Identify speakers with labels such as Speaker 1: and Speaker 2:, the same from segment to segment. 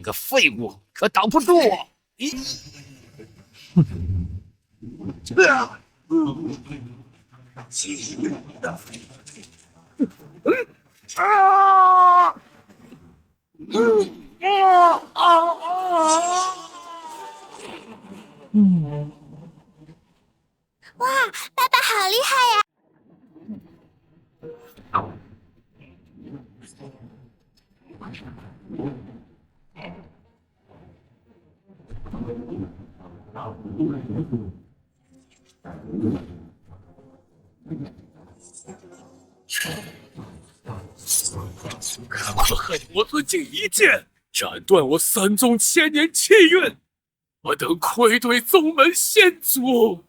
Speaker 1: 你个废物，可挡不住我！
Speaker 2: 哇，爸爸好厉害呀！
Speaker 1: 可我恨魔尊竟一剑斩断我3宗千年气运，我等愧对宗门先祖。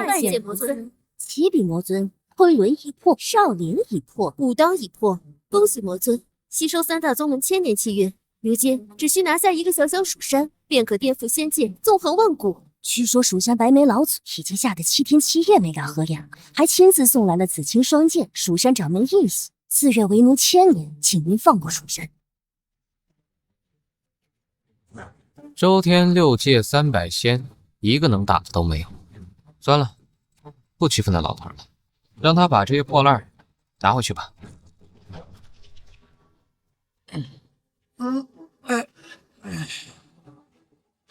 Speaker 3: 拜见魔尊。启禀魔尊，昆仑已破，少林已破，武当已破，恭喜魔尊吸收3大宗门千年气运，如今只需拿下一个小小蜀山，便可颠覆仙界，纵横万古。据说蜀山白眉老祖已经吓得7天7夜没敢合眼，还亲自送来了紫青双剑，蜀山掌门一喜，自愿为奴1000年，请您放过蜀山。
Speaker 4: 周天6界300仙，一个能打的都没有。算了，不欺负那老头了，让他把这些破烂拿回去吧。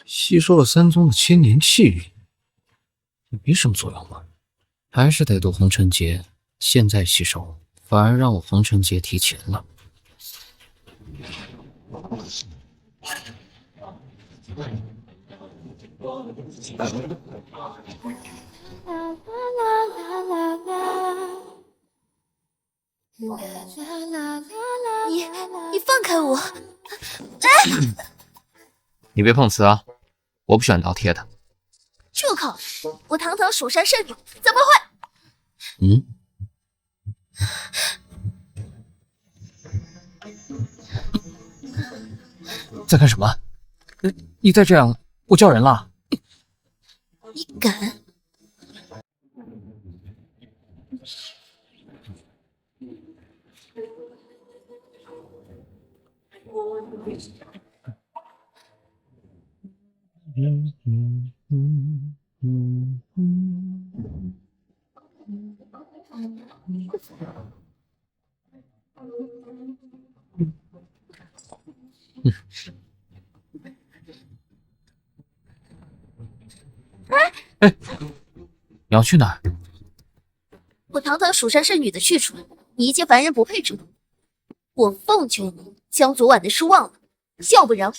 Speaker 4: 吸收了3宗的千年气运，也没什么作用吧？还是得读红尘劫，现在吸收反而让我红尘劫提前了。
Speaker 2: 你放开我！
Speaker 4: 你别碰瓷啊，我不喜欢倒贴的。
Speaker 2: 住口！我堂堂蜀山圣女，怎么会？
Speaker 4: 在干什么？你再这样，我叫人了。
Speaker 2: 你敢？
Speaker 4: 哎，你要去哪儿？
Speaker 2: 我堂堂蜀山圣女的去处，你一介凡人不配知道。我奉劝你将昨晚的事忘了，要不然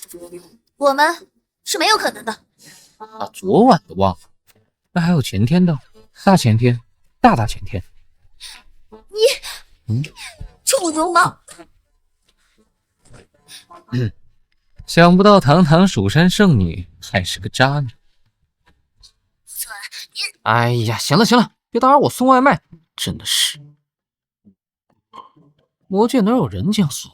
Speaker 2: 我们是没有可能的。
Speaker 4: 把昨晚的忘了，那还有前天的、大前天、大大前天。
Speaker 2: 你，臭流氓！
Speaker 4: 想不到堂堂蜀山圣女还是个渣女。哎呀，行了行了，别打扰我送外卖，真的是。魔界哪有人这样说？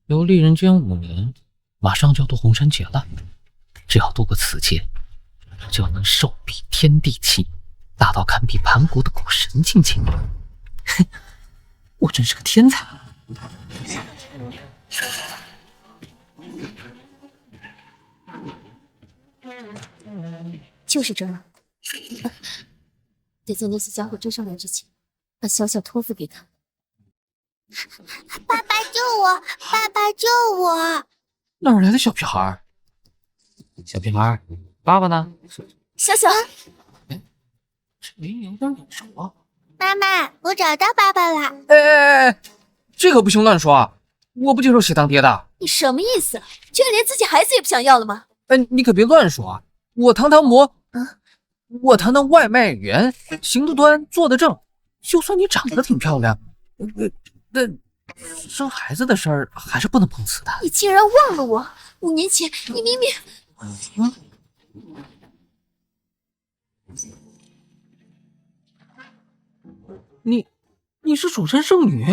Speaker 4: 游历人间5年，马上就要渡红尘劫了，只要渡过此劫，就能寿比天地期，达到堪比盘古的古神境界。哼，我真是个天才。
Speaker 3: 就是这样，得在那些家伙追上来之前，把小小托付给他。
Speaker 2: 爸爸救我！爸爸救我！
Speaker 4: 哪儿来的小屁孩？小屁孩，爸爸呢？
Speaker 2: 小小，
Speaker 4: 哎，这名有点眼熟啊。
Speaker 2: 妈妈，我找到爸爸了。
Speaker 4: 哎，这可不行乱说啊！我不接受谁当爹的。
Speaker 2: 你什么意思？居然连自己孩子也不想要了吗？
Speaker 4: 哎，你可别乱说啊！我堂堂我堂堂外卖员，行得端，坐得正。就算你长得挺漂亮，那生孩子的事儿还是不能碰瓷的。
Speaker 2: 你竟然忘了我！5年前你明明……
Speaker 4: 你你是主神圣女？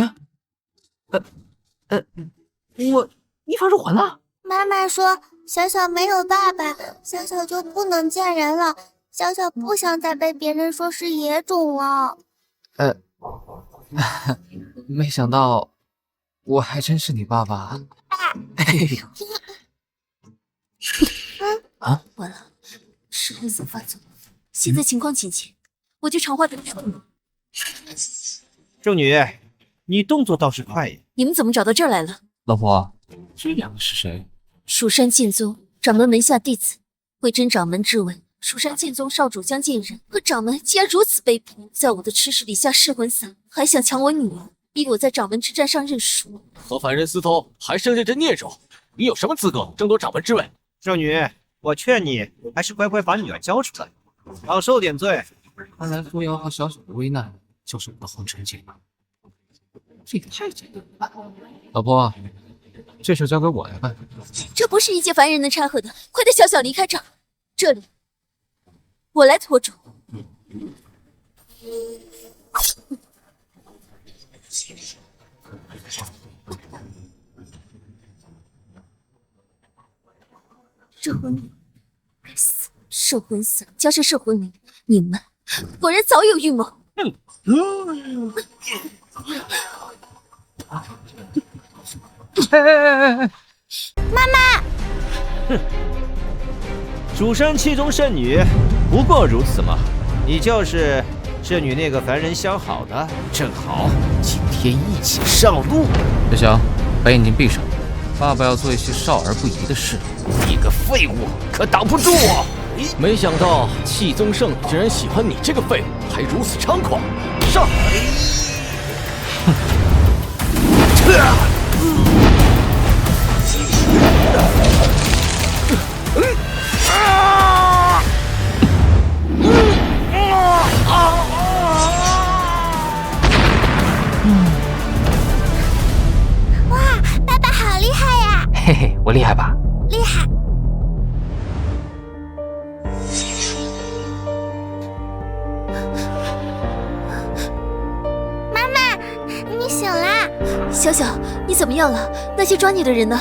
Speaker 4: 你发手环了？
Speaker 5: 妈妈说小小没有爸爸，小小就不能见人了。小小不想再被别人说是野种了。
Speaker 6: 没想到我还真是你爸爸。哎呦！
Speaker 2: 完了，失魂散发作，现在情况紧急，我去长话等处。
Speaker 7: 圣女，你动作倒是快呀！
Speaker 2: 你们怎么找到这儿来了？
Speaker 6: 老婆，
Speaker 4: 这两个是谁？
Speaker 2: 蜀山剑宗掌门门下弟子，为真掌门质问。蜀山剑宗少主江建仁和掌门竟然如此卑鄙，在我的吃食里下噬魂散，还想抢我女儿，逼我在掌门之战上认输。
Speaker 1: 和凡人私通，还生着这孽种，你有什么资格争夺掌门之位？
Speaker 7: 圣女，我劝你还是乖乖把女儿交出来，少受点罪。
Speaker 6: 看来扶摇和小小的危难就是我的红尘劫，这个太简单了。老婆，这事交给我来办。
Speaker 2: 这不是一介凡人能掺和的，快带小小离开这儿。这里，我来拖住。摄魂灵，该死！摄魂散加上摄魂灵，你们果然早有预谋。
Speaker 5: 妈妈，
Speaker 7: 哼，蜀山七宗圣女不过如此嘛。你就是圣女那个凡人相好的，正好，今天一起上路。
Speaker 6: 小小，把眼睛闭上，爸爸要做一些少儿不宜的事。
Speaker 1: 你个废物，可挡不住我！没想到气宗圣女竟然喜欢你这个废物，还如此猖狂！上！
Speaker 5: 哇，爸爸好厉害呀！
Speaker 6: 嘿嘿，我厉害吧？
Speaker 5: 厉害！妈妈，你醒啦！
Speaker 2: 小小，你怎么样了？那些抓你的人呢？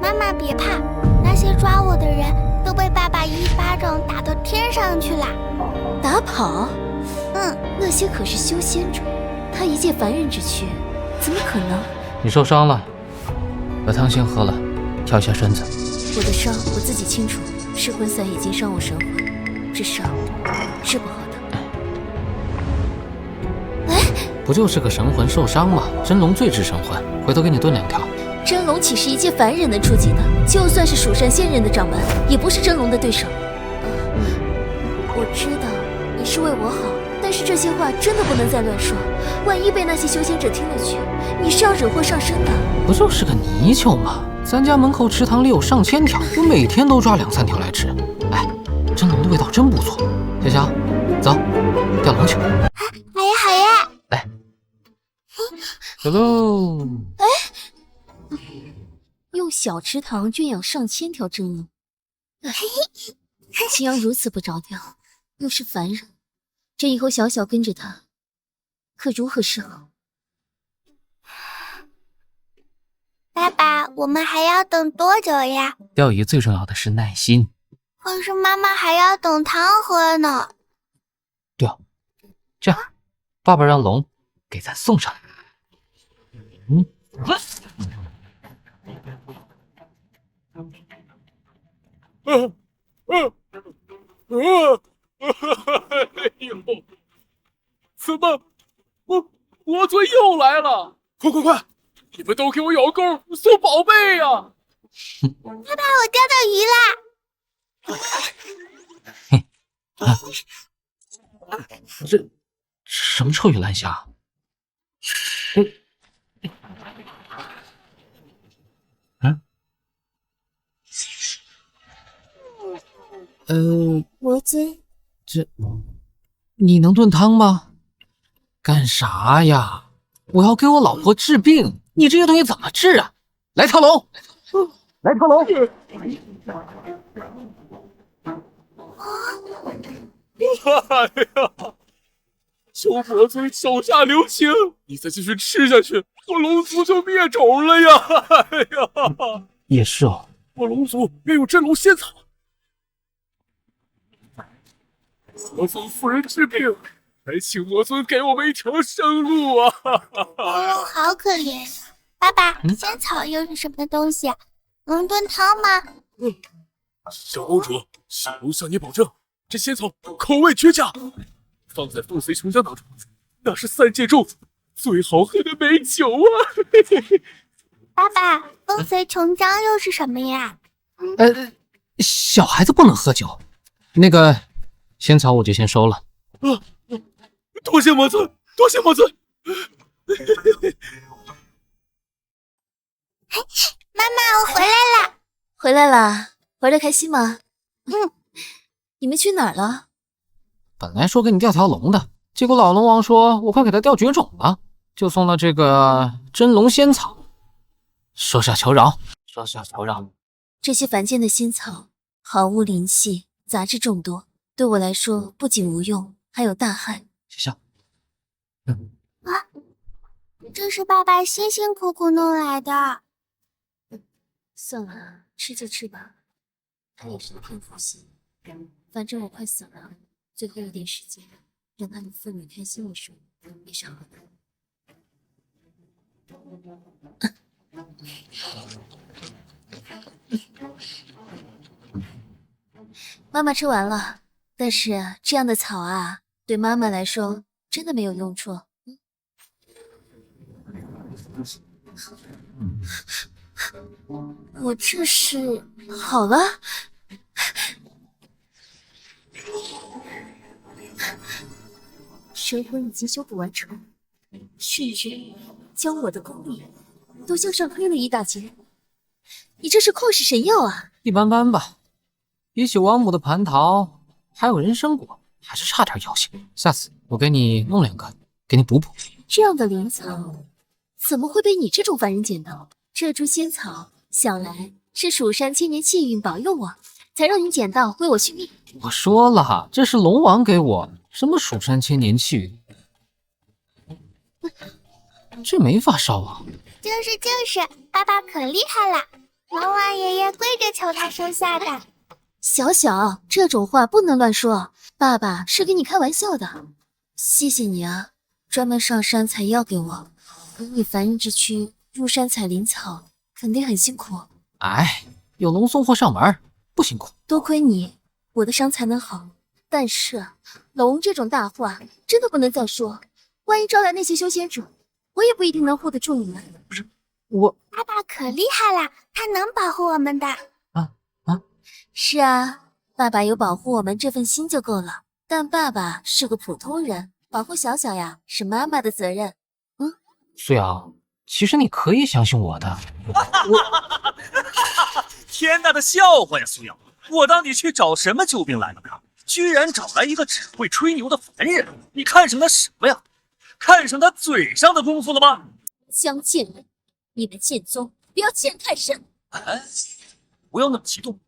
Speaker 5: 妈妈别怕，那些抓我的人都被爸爸一巴掌打到天上去了。
Speaker 2: 打跑？那些可是修仙者，他一介凡人之躯，怎么可能？
Speaker 6: 你受伤了，把汤先喝了，调一下身子。
Speaker 2: 我的伤我自己清楚，噬魂散已经伤我神魂，这伤治不好的。哎，
Speaker 6: 不就是个神魂受伤吗？真龙最治神魂，回头给你炖2条。
Speaker 2: 真龙岂是一介凡人能出击的？就算是蜀山仙人的掌门，也不是真龙的对手。我知道你是为我好，但是这些话真的不能再乱说，万一被那些修仙者听了去，你是要惹祸上身的。
Speaker 6: 不就是个泥鳅吗？咱家门口池塘里有上千条，我每天都抓2、3条来吃。哎，真龙的味道真不错。小小，走，钓龙去。
Speaker 5: 好呀，好呀。
Speaker 6: 来，走喽。
Speaker 2: 用小池塘圈养上千条真龙，秦阳如此不着调，又是凡人，这以后小小跟着他，可如何是好？
Speaker 5: 爸爸，我们还要等多久呀？
Speaker 6: 钓鱼最重要的是耐心。
Speaker 5: 可是妈妈还要等汤喝呢。
Speaker 6: 对啊，这样，爸爸让龙给咱送上来。
Speaker 1: 哎呦，怎么，我嘴又来了！快快快，你们都给我咬钩送宝贝呀！
Speaker 5: 爸爸，我钓到鱼啦！
Speaker 6: 这什么臭鱼烂虾？
Speaker 5: 魔尊，
Speaker 6: 你能炖汤吗？干啥呀？我要给我老婆治病，你这些东西怎么治啊？来条龙，来条龙！
Speaker 1: 哎呀，求魔尊手下留情，你再继续吃下去，我龙族就灭种了呀！哎呀，
Speaker 6: 也是哦，
Speaker 1: 我龙族原有真龙仙草，魔尊夫人治病，还请魔尊给我们一条生路啊！
Speaker 5: 龙好可怜呀。爸爸，仙草又是什么东西？能炖汤吗？
Speaker 1: 小公主，小龙向你保证，这仙草口味绝佳，放在凤随琼浆当中，那是3界中最好喝的美酒啊！
Speaker 5: 爸爸，凤随琼浆又是什么呀？
Speaker 6: 小孩子不能喝酒。那个仙草我就先收了。
Speaker 1: 多谢魔尊，多谢魔尊。
Speaker 5: 妈妈，我回来了。
Speaker 2: 回来啦，玩的开心吗？你们去哪儿了？
Speaker 6: 本来说给你钓条龙的，结果老龙王说我快给他钓绝种了，就送了这个真龙仙草。手下求饶，手下求饶。
Speaker 2: 这些凡间的仙草毫无灵气，杂质众多，对我来说不仅无用，还有大害。
Speaker 6: 谢谢。
Speaker 5: 这是爸爸辛辛苦苦弄来的。
Speaker 2: 算了，吃就吃吧，他也是一片苦心。反正我快死了，最后一点时间，让他们父女开心一生，也是好的。妈妈吃完了，但是这样的草啊，对妈妈来说真的没有用处。我这是好了。神魂已经修补完成，甚至将我的功力都向上推了一大截。你这是旷世神药啊！
Speaker 6: 一般般吧，比起王母的蟠桃，还有人参果，还是差点药性。下次我给你弄2个，给你补补。
Speaker 2: 这样的灵草，怎么会被你这种凡人捡到？这株仙草，想来是蜀山千年气运保佑我，才让你捡到，为我续命。
Speaker 6: 我说了，这是龙王给我，什么蜀山千年气运，这没法烧啊！
Speaker 5: 就是，爸爸可厉害了，龙王爷爷跪着求他收下的。
Speaker 2: 小小，这种话不能乱说，爸爸是跟你开玩笑的。谢谢你啊，专门上山采药给我。你凡人之躯入山采灵草，肯定很辛苦。
Speaker 6: 哎，有龙送货上门，不辛苦。
Speaker 2: 多亏你，我的伤才能好。但是龙这种大话真的不能再说，万一招来那些修仙者，我也不一定能护得住你们。
Speaker 6: 不是我，
Speaker 5: 爸爸可厉害了，他能保护我们的。
Speaker 2: 是啊，爸爸有保护我们这份心就够了。但爸爸是个普通人，保护小小呀是妈妈的责任。
Speaker 6: 苏瑶，其实你可以相信我的。
Speaker 8: 天大的笑话呀，苏瑶！我当你去找什么救兵来了呢？居然找来一个只会吹牛的凡人！你看上他什么呀？看上他嘴上的功夫了吗？
Speaker 2: 江剑人，你们剑宗不要陷太深。
Speaker 8: 哎，不要那么激动，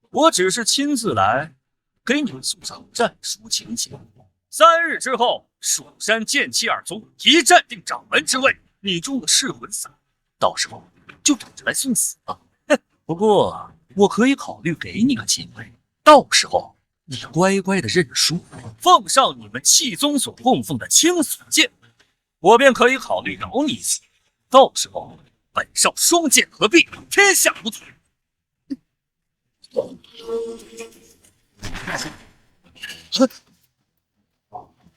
Speaker 8: 我只是亲自来给你们送上战书请柬。3日之后，蜀山剑气2宗一战定掌门之位。你中了噬魂散，到时候就等着来送死了。不过我可以考虑给你个机会，到时候你乖乖的认输，奉上你们气宗所供奉的青锁剑，我便可以考虑饶你一死。到时候本少双剑合璧，天下无敌。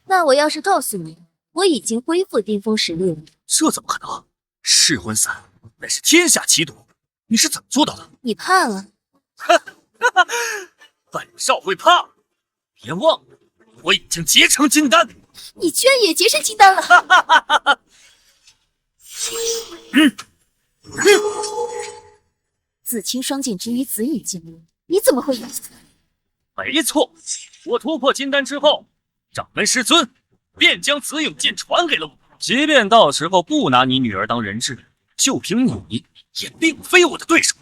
Speaker 2: 那我要是告诉你，我已经恢复巅峰实力了，
Speaker 8: 这怎么可能？噬魂散乃是天下奇毒，你是怎么做到的？
Speaker 2: 你怕了？
Speaker 8: 本少会怕？别忘了，我已经结成金丹。
Speaker 2: 你居然也结成金丹了！紫青双剑之于紫羽剑，你怎么会有？
Speaker 8: 没错，我突破金丹之后，掌门师尊便将紫影剑传给了我。即便到时候不拿你女儿当人质，就凭你也并非我的对手。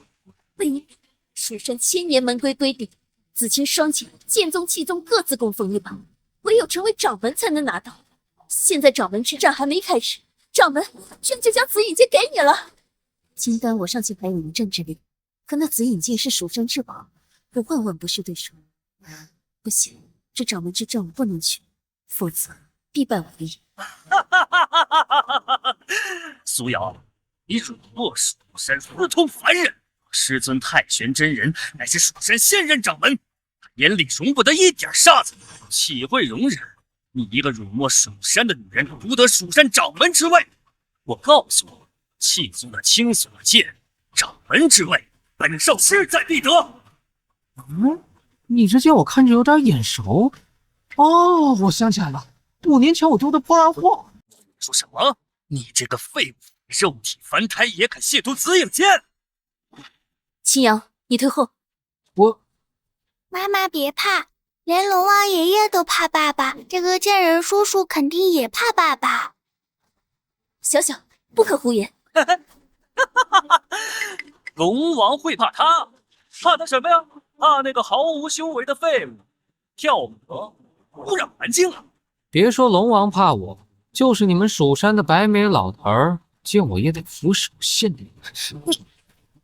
Speaker 2: 卑鄙！蜀山千年门规规定，紫青双剑剑宗气宗各自供奉一把，唯有成为掌门才能拿到。现在掌门之战还没开始，掌门居然就将紫影剑给你了。
Speaker 3: 金丹我尚且还有一战之力，可那紫影剑是蜀山至宝，我万万不是对手。不行，这掌门之战我不能去，否则必败无疑。
Speaker 8: 苏瑶，你辱没蜀山，私通凡人，师尊太玄真人乃是蜀山现任掌门，眼里容不得一点沙子，岂会容忍你一个辱没蜀山的女人夺得蜀山掌门之位？我告诉你，气宗的青锁剑，掌门之位，本少势在必得。
Speaker 6: 你这剑我看着有点眼熟。哦，我想起来了，5年前我丢的破烂货。
Speaker 8: 说什么？你这个废物，肉体凡胎也敢亵渎紫影剑？
Speaker 3: 青阳，你退后。
Speaker 5: 妈妈别怕，连龙王爷爷都怕爸爸，这个贱人叔叔肯定也怕爸爸。
Speaker 3: 小小，不可胡言。
Speaker 8: 龙王会怕他？怕他什么呀？怕那个毫无修为的废物，跳河污染环境啊！
Speaker 6: 别说龙王怕我，就是你们蜀山的白眉老头儿，见我也得俯首献礼。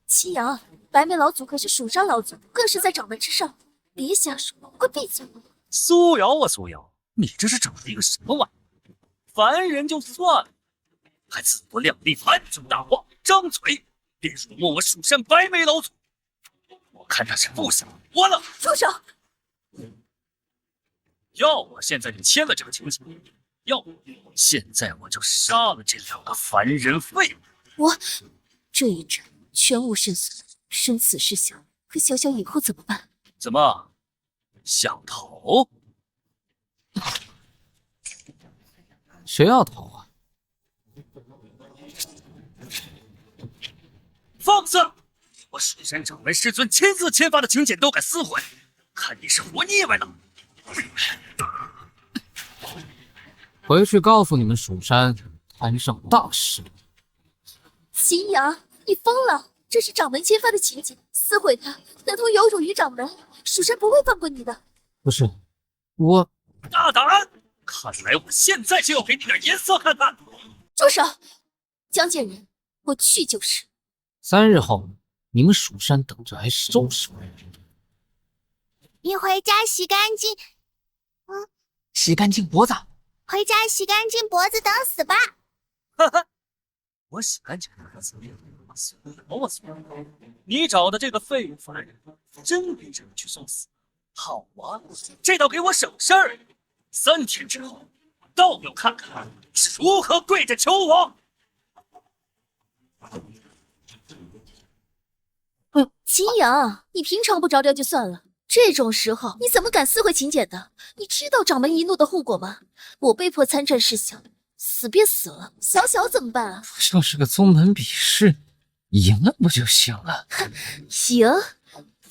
Speaker 2: 七阳，白眉老祖可是蜀山老祖，更是在掌门之上，别瞎说，快闭嘴！
Speaker 8: 苏瑶啊苏瑶，你这是整了一个什么玩意？凡人就算了，还自不量力，满嘴大话，张嘴便辱没我蜀山白眉老祖，我看他是不想活了！
Speaker 2: 住手！
Speaker 8: 要我现在就签了这个情景，要我现在我就杀了这2个凡人废物。
Speaker 3: 我这一战全无胜算，生死事小，可小小以后怎么办？
Speaker 8: 怎么想逃？
Speaker 6: 谁要逃啊？
Speaker 8: 放肆！我蜀山掌门师尊亲自签发的请柬都敢撕毁，看你是活腻歪了！
Speaker 6: 回去告诉你们蜀山摊上大事。
Speaker 2: 秦阳，你疯了！这是掌门签发的请柬，撕毁它等同有辱于掌门，蜀山不会放过你的。
Speaker 6: 不是，我
Speaker 8: 大胆！看来我现在就要给你点颜色看看！
Speaker 2: 住手！江建仁，我去就是。
Speaker 6: 3日后，你们蜀山等着挨收拾。
Speaker 5: 你回家洗干净，
Speaker 6: 洗干净脖子。
Speaker 5: 回家洗干净脖子等死吧！
Speaker 8: 哈哈，我洗干净脖子，我死！你找的这个废物凡人，真逼着你去送死？好啊，这倒给我省事儿。3天之后，我倒要看看你是如何跪着求我。
Speaker 2: 秦阳，你平常不着调就算了，这种时候你怎么敢撕毁请柬的？你知道掌门一怒的后果吗？我被迫参战事小，死便死了，小小怎么办啊？
Speaker 6: 不就是个宗门比试，赢了不就行了？
Speaker 2: 行，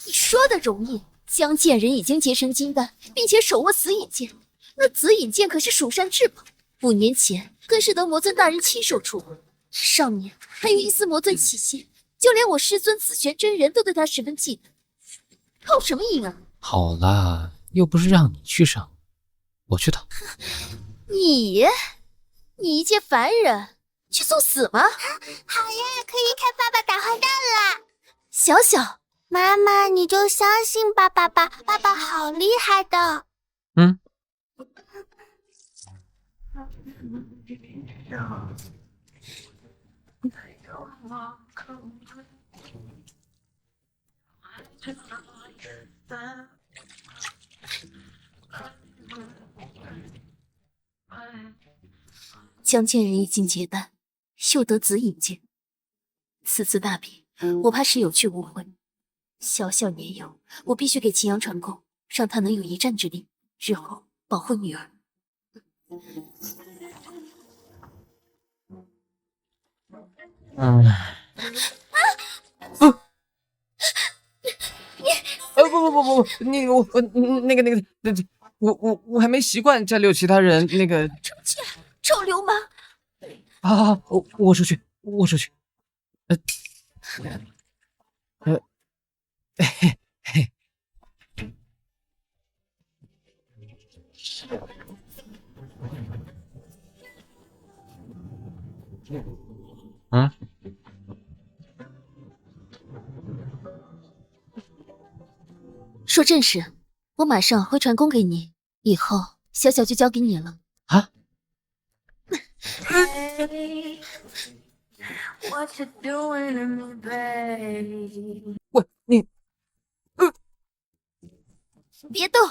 Speaker 2: 你说的容易。江建仁已经结成金丹，并且手握紫影剑，那紫影剑可是蜀山至宝，5年前更是得魔尊大人亲手出过，上面还有一丝魔尊气息，就连我师尊紫玄真人都对他十分忌惮。靠什么赢啊？
Speaker 6: 好了，又不是让你去上，我去讨。
Speaker 2: 你一介凡人去送死吗？
Speaker 5: 好呀，可以看爸爸打坏蛋了。
Speaker 2: 小小，
Speaker 5: 妈妈，你就相信爸爸吧，爸爸好厉害的。
Speaker 3: 江建仁已经结丹，又得紫影剑，此次大比，我怕是有去无回。小小年幼，我必须给秦阳传功，让他能有一战之力，日后保护女儿。
Speaker 6: 不，那个我还没习惯家里有其他人。那个
Speaker 2: 程倩，臭流氓！
Speaker 6: 啊，我出去。嗯，
Speaker 2: 说正事，我马上会传功给你，以后小小就交给你了。
Speaker 6: 啊？喂，你，
Speaker 2: 别动！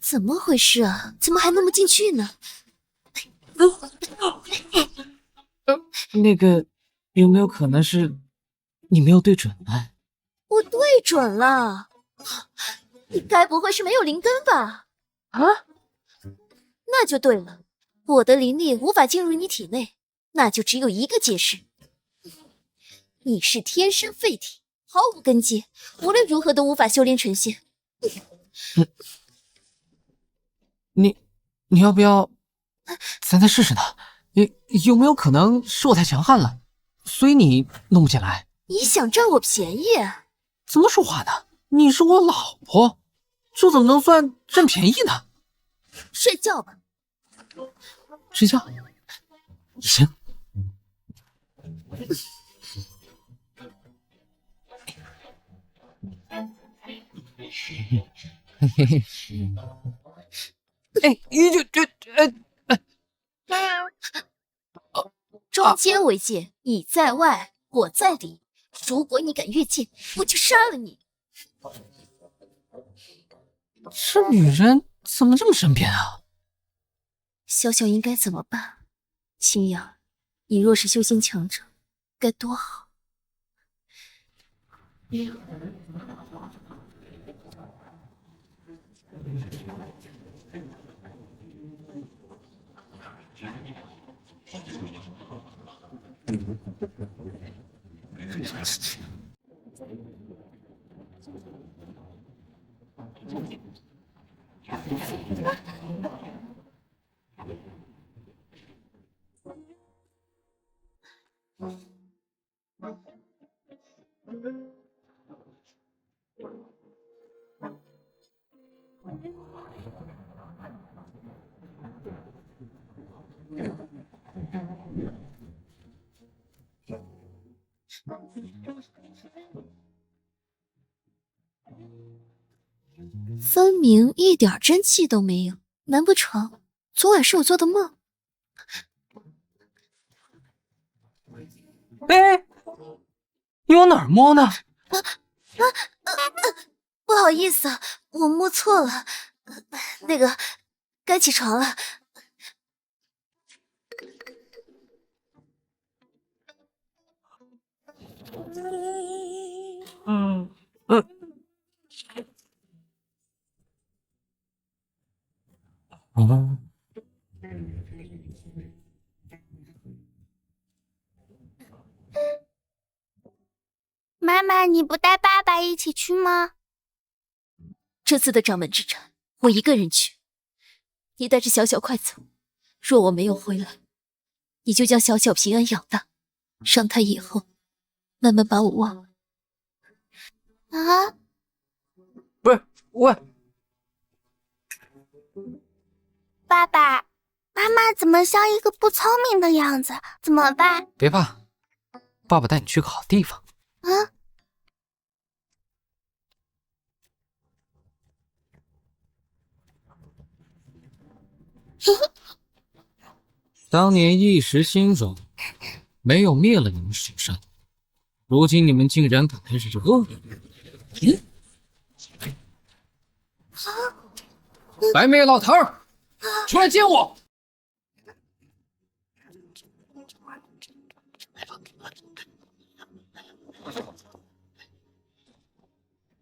Speaker 2: 怎么回事啊？怎么还弄不进去呢？
Speaker 6: 那个有没有可能是你没有对准呢？
Speaker 2: 我对准了，你该不会是没有灵根吧？
Speaker 6: 啊？
Speaker 2: 那就对了，我的灵力无法进入你体内，那就只有一个解释：你是天生废体，毫无根基，无论如何都无法修炼成仙。
Speaker 6: 你要不要咱再试试呢？有没有可能是我太强悍了，所以你弄不进来？
Speaker 2: 你想占我便宜？
Speaker 6: 怎么说话呢？你是我老婆，这怎么能算占便宜呢？
Speaker 2: 睡觉吧。
Speaker 6: 睡觉也行。哎，
Speaker 2: 中间为界，你在外，我在里。如果你敢越界，我就杀了你。
Speaker 6: 这女人怎么这么身边啊？
Speaker 2: 小小应该怎么办？青阳，你若是修仙强者，该多好。分明一点真气都没有，难不成昨晚是我做的梦？
Speaker 6: 哎，你往哪儿摸呢？
Speaker 2: 不好意思，我摸错了。那个，该起床了。
Speaker 5: 妈妈，你不带爸爸一起去吗？
Speaker 2: 这次的掌门之战，我一个人去。你带着小小快走，若我没有回来，你就将小小平安养大，让他以后慢慢把我忘了。
Speaker 5: 啊？
Speaker 6: 不是，喂，
Speaker 5: 爸爸，妈妈怎么像一个不聪明的样子？怎么办？
Speaker 6: 别怕，爸爸带你去个好地方。
Speaker 5: 啊？
Speaker 6: 当年一时心软，没有灭了你们蜀山，如今你们竟然敢开始惹我。白眉老头儿，出来见我！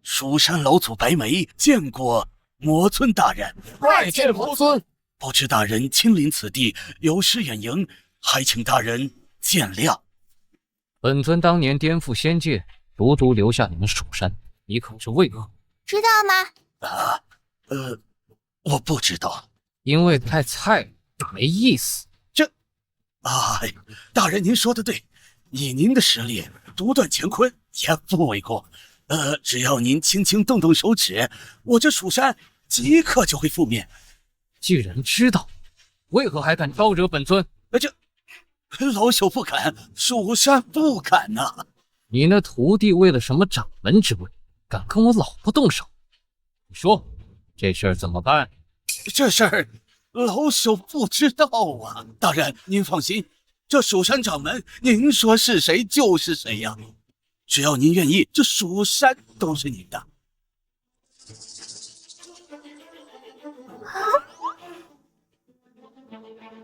Speaker 9: 蜀山老祖白眉见过魔尊大人，
Speaker 6: 拜见魔尊。
Speaker 9: 不知大人亲临此地，有失远迎，还请大人见谅。
Speaker 4: 本尊当年颠覆仙界，独独留下你们蜀山，你可是为何？
Speaker 5: 知道吗？
Speaker 9: 我不知道，
Speaker 4: 因为太菜没意思。
Speaker 9: 大人您说的对，以您的实力独断乾坤也不为过。只要您轻轻动动手指，我这蜀山即刻就会覆灭。
Speaker 6: 既然知道，为何还敢招惹本尊？
Speaker 9: 这老朽不敢，蜀山不敢呐。
Speaker 6: 你那徒弟为了什么掌门之位，敢跟我老婆动手？你说这事儿怎么办？
Speaker 9: 这事儿老朽不知道啊。大人，您放心，这蜀山掌门，您说是谁就是谁呀。只要您愿意，这蜀山都是您的。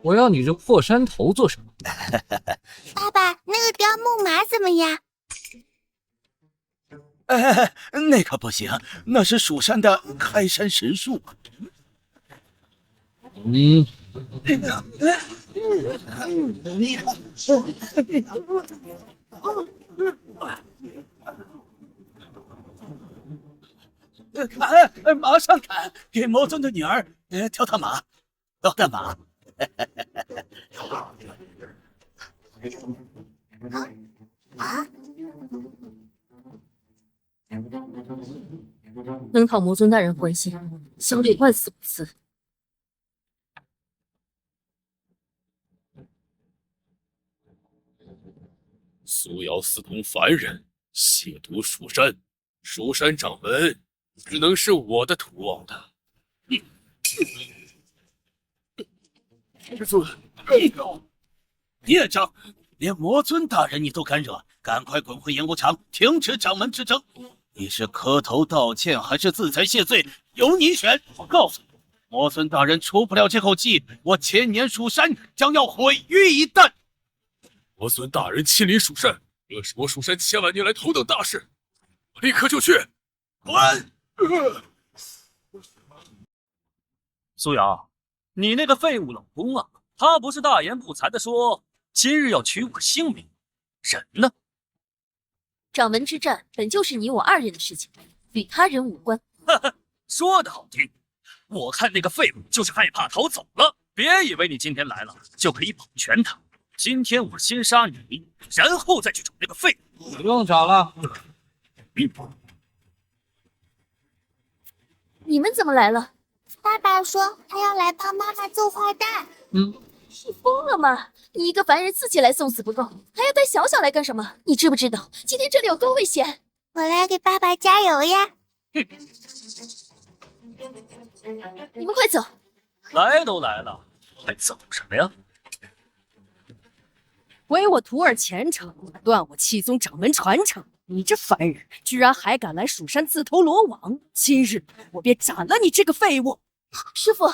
Speaker 6: 我要你这破山头做什么？
Speaker 5: 爸爸，那个雕木马怎么样？
Speaker 9: 那可不行，那是蜀山的开山神树。砍，马上砍，给魔尊的女儿挑担马，挑担马。
Speaker 3: 能讨魔尊大人欢心，小女万死不辞。
Speaker 1: 苏瑶私通凡人，亵渎蜀山，蜀山掌门只能是我的徒儿的。师尊，
Speaker 9: 孽障，连魔尊大人你都敢惹，赶快滚回演武场，停止掌门之争。你是磕头道歉还是自裁谢罪，由你选。我告诉你，魔尊大人出不了这口气，我千年蜀山将要毁于一旦。
Speaker 1: 魔尊大人亲临蜀山，这是我蜀山千万年来头等大事，我立刻就去。
Speaker 9: 滚！
Speaker 8: 苏瑶，你那个废物老公啊，他不是大言不惭的说今日要取我性命，人呢？
Speaker 2: 掌门之战本就是你我二人的事情，与他人无关。
Speaker 8: 呵呵，说的好听，我看那个废物就是害怕逃走了。别以为你今天来了就可以保全他，今天我先杀你，然后再去找那个废物。
Speaker 6: 不用找了。
Speaker 2: 你们怎么来了？
Speaker 5: 爸爸说他要来帮妈妈揍坏蛋。
Speaker 2: 你疯了吗？你一个凡人自己来送死不够，还要带小小来干什么？你知不知道今天这里有多危险？
Speaker 5: 我来给爸爸加油呀！
Speaker 2: 你们快走！
Speaker 8: 来都来了，还走什么呀？
Speaker 3: 毁我徒儿前程，断我气宗掌门传承！你这凡人，居然还敢来蜀山自投罗网！今日我便斩了你这个废物！
Speaker 2: 师父，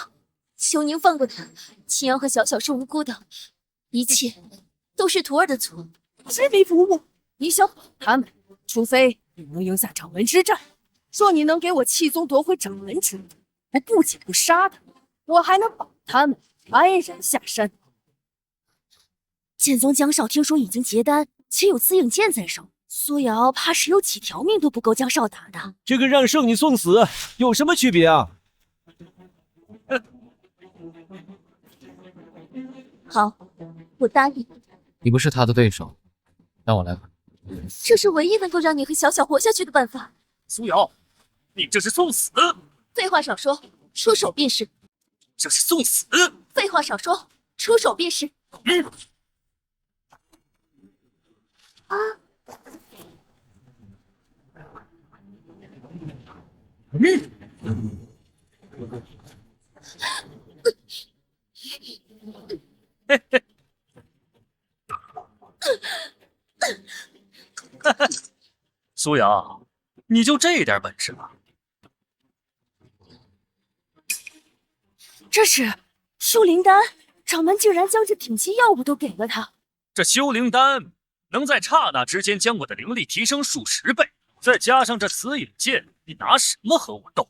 Speaker 2: 求您放过他，青瑶和小小是无辜的，一切都是徒儿的错。
Speaker 3: 谁没服务？你想保他们，除非你能赢下掌门之战。若你能给我气宗夺回掌门之位，我不仅不杀他，我还能保他们安然下山。剑宗江少听说已经结丹，且有紫影剑在手，苏瑶怕是有几条命都不够江少打的。
Speaker 7: 这个让圣女送死有什么区别啊？
Speaker 2: 好，我答应。
Speaker 6: 你不是他的对手，让我来吧。
Speaker 2: 这是唯一能够让你和小小活下去的办法。
Speaker 8: 苏瑶，你这是送死！
Speaker 2: 废话少说，出手便是。
Speaker 8: 这是送死！
Speaker 2: 废话少说，出手便是。
Speaker 8: 苏瑶，你就这点本事吗？
Speaker 3: 这是修灵丹，掌门竟然将这顶级药物都给了他。
Speaker 8: 这修灵丹能在刹那之间将我的灵力提升数十倍，再加上这紫影剑，你拿什么和我斗？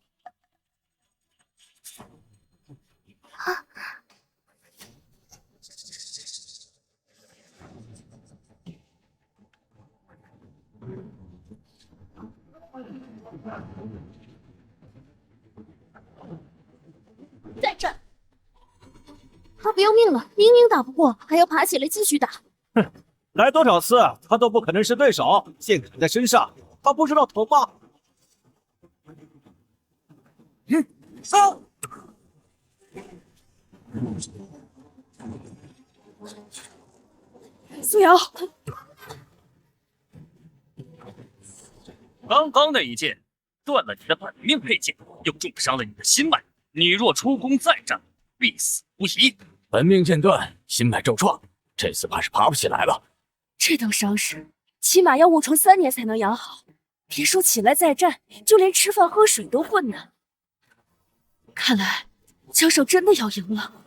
Speaker 2: 在这儿，他不要命了，明明打不过，还要爬起来继续打。
Speaker 7: 哼，来多少次他都不可能是对手，剑砍在身上，
Speaker 1: 他不知道疼吗？上！
Speaker 3: 苏瑶，
Speaker 8: 刚刚那一剑断了你的本命佩剑，又重伤了你的心脉。你若出宫再战，必死无疑。
Speaker 1: 本命剑断，心脉重创，这次怕是爬不起来了。
Speaker 3: 这等伤势，起码要卧床3年才能养好。别说起来再战，就连吃饭喝水都困难。看来江少真的要赢了。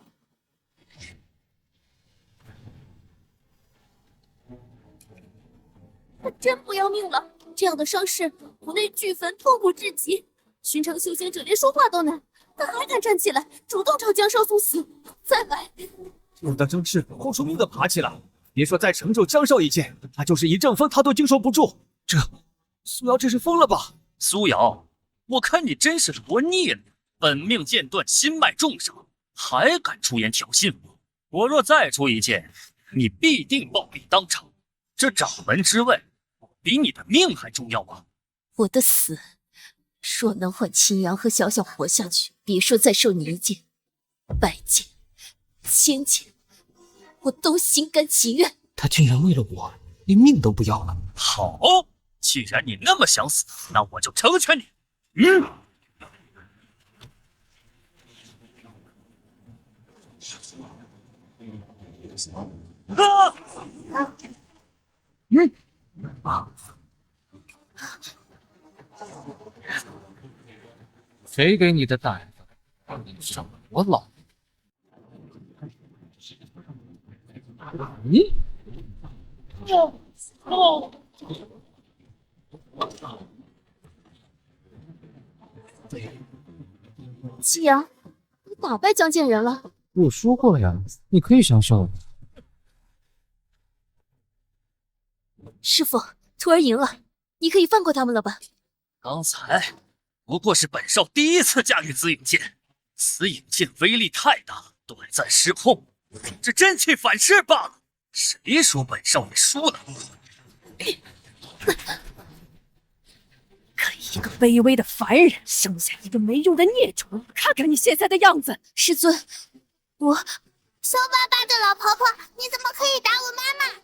Speaker 2: 他真不要命了！这样的伤势，颅内巨坟，痛苦至极。寻常修行者连说话都难，他还敢站起来，主动朝江少送死。再来，
Speaker 1: 有的正是豁出命的爬起来。别说再成就江少一剑，他就是一阵风，他都经受不住。苏瑶这是疯了吧？
Speaker 8: 苏瑶，我看你真是活腻了。本命剑断，心脉重伤，还敢出言挑衅我？我若再出一剑，你必定暴毙当场。这掌门之位，比你的命还重要吗？
Speaker 2: 我的死，若能换秦阳和小小活下去，别说再受你一剑，100剑、1000剑，我都心甘情愿。
Speaker 6: 他竟然为了我连命都不要了。
Speaker 8: 好，既然你那么想死，那我就成全你。
Speaker 6: 谁给你的胆子让你上我老？
Speaker 2: 祁阳，你打败江建仁了。
Speaker 6: 我说过了呀，你可以相信我。
Speaker 2: 师傅，徒儿赢了，你可以放过他们了吧？
Speaker 8: 刚才不过是本少第一次驾驭紫影剑，紫影剑威力太大，短暂失控，这真气反噬罢了。谁说本少也输了？
Speaker 3: 可以一个卑微的凡人生下一个没用的孽种，看看你现在的样子。
Speaker 2: 师尊，我
Speaker 5: 苏爸爸的老婆婆，你怎么可以打我妈妈？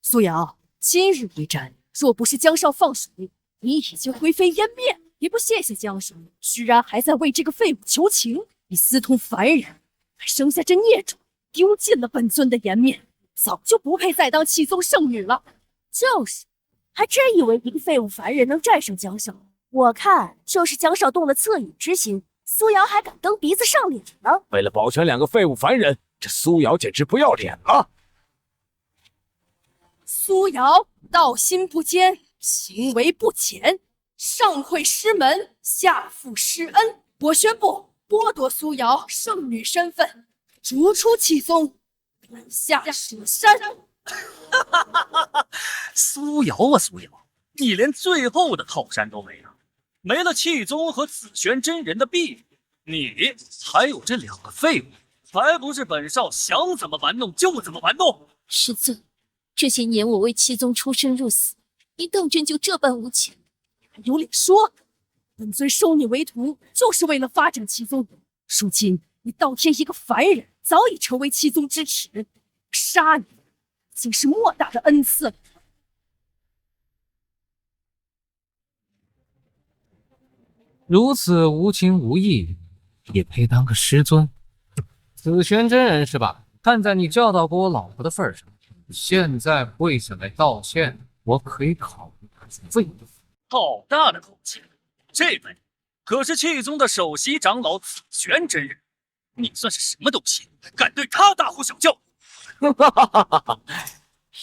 Speaker 3: 苏瑶，今日一战，若不是江少放水，你已经灰飞烟灭。也不谢谢江少，居然还在为这个废物求情。你私通凡人，还生下这孽种，丢尽了本尊的颜面，早就不配再当气宗圣女了。就是，还真以为一个废物凡人能战胜江少？我看就是江少动了恻隐之心，苏瑶还敢蹬鼻子上脸了。
Speaker 1: 为了保全2个废物凡人，这苏瑶简直不要脸了。
Speaker 3: 苏瑶道心不坚，行为不浅，上会师门，下负师恩。我宣布剥夺苏瑶圣女身份，逐出气宗，斩下舍山。
Speaker 8: 苏瑶啊苏瑶，你连最后的靠山都没了，没了气宗和紫玄真人的庇护，你还有这2个废物，还不是本少想怎么玩弄就怎么玩弄？
Speaker 2: 师尊，这些年我为气宗出生入死，你当真就这般无情？
Speaker 3: 还有脸说？本尊收你为徒，就是为了发展气宗。如今你倒天一个凡人，早已成为气宗之耻，杀你竟是莫大的恩赐了。
Speaker 6: 如此无情无义，也配当个师尊？紫玄真人是吧？看在你教导过我老婆的份上，现在跪下来道歉，我可以考虑废你。
Speaker 8: 好大的口气！这位可是气宗的首席长老紫玄真人，你算是什么东西？敢对他大呼小叫？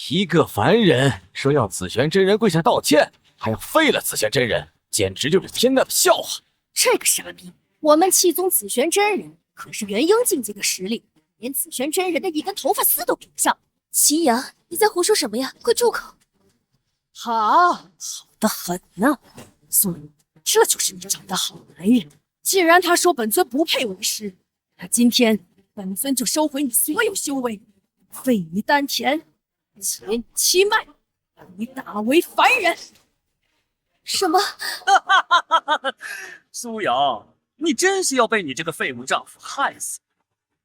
Speaker 1: 一个凡人说要紫玄真人跪下道歉，还要废了紫玄真人，简直就是天大的笑话！
Speaker 3: 这个傻逼，我们气宗紫玄真人可是元婴境界的实力，连紫玄真人的一根头发丝都比不上。
Speaker 2: 祁阳，你在胡说什么呀？快住口！
Speaker 3: 好的很呢，所以这就是你找的好男人。既然他说本尊不配为师，那今天本尊就收回你所有修为，废你丹田，解你七脉，把你打为凡人。
Speaker 2: 什么？
Speaker 8: 苏瑶，你真是要被你这个废物丈夫害死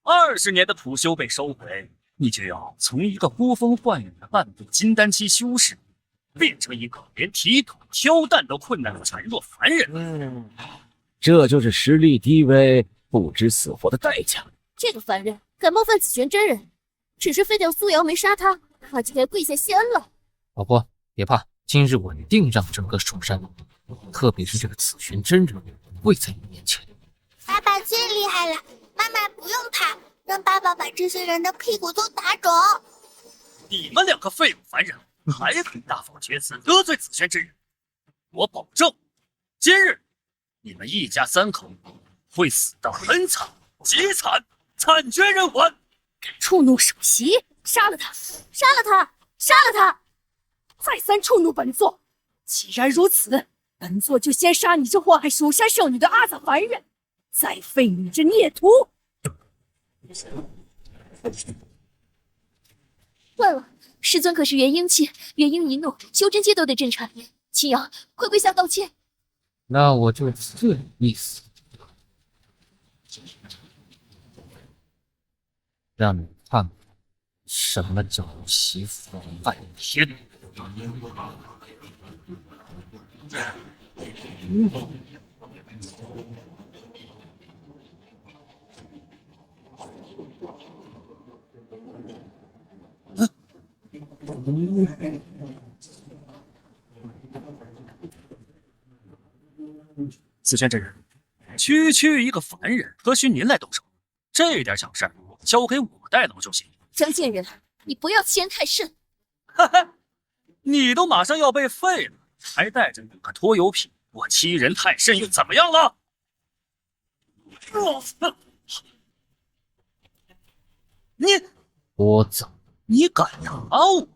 Speaker 8: ！20年的普修被收回，你就要从一个呼风唤雨的半步金丹期修士，变成一个连提桶挑担都困难的孱弱凡人。
Speaker 7: 这就是实力低微、不知死活的代价。
Speaker 3: 这个凡人敢冒犯紫玄真人，只是废掉苏瑶没杀他，他就该跪下谢恩了。
Speaker 6: 老婆别怕，今日我一定让整个蜀山，特别是这个紫玄真人跪在你面前。
Speaker 5: 爸爸最厉害了，妈妈不用怕，让爸爸把这些人的屁股都打肿。
Speaker 8: 你们两个废物凡人，还敢大放厥词，得罪紫玄真人！我保证，今日你们一家3口会死得很惨，极惨，惨绝人寰！
Speaker 3: 触怒首席，杀了他！杀了他！杀了他！
Speaker 10: 再三触怒本座。既然如此，本座就先杀你这祸害蜀山圣女的阿萨凡人，再废你这孽徒。
Speaker 2: 乱了，师尊可是元婴期，元婴一怒，修真界都得震颤。秦瑶，快跪下道歉。
Speaker 6: 那我就赐你一死，让你看看什么叫媳妇半天。
Speaker 8: 紫玄真人，区一个凡人，何须您来动手？这点小事儿交给我代劳就行。
Speaker 2: 张贱人，你不要欺人太甚！
Speaker 8: 哈哈，你都马上要被废了，还带着2个拖油瓶，我欺人太甚又怎么样了？
Speaker 6: 我走。
Speaker 8: 你敢打我？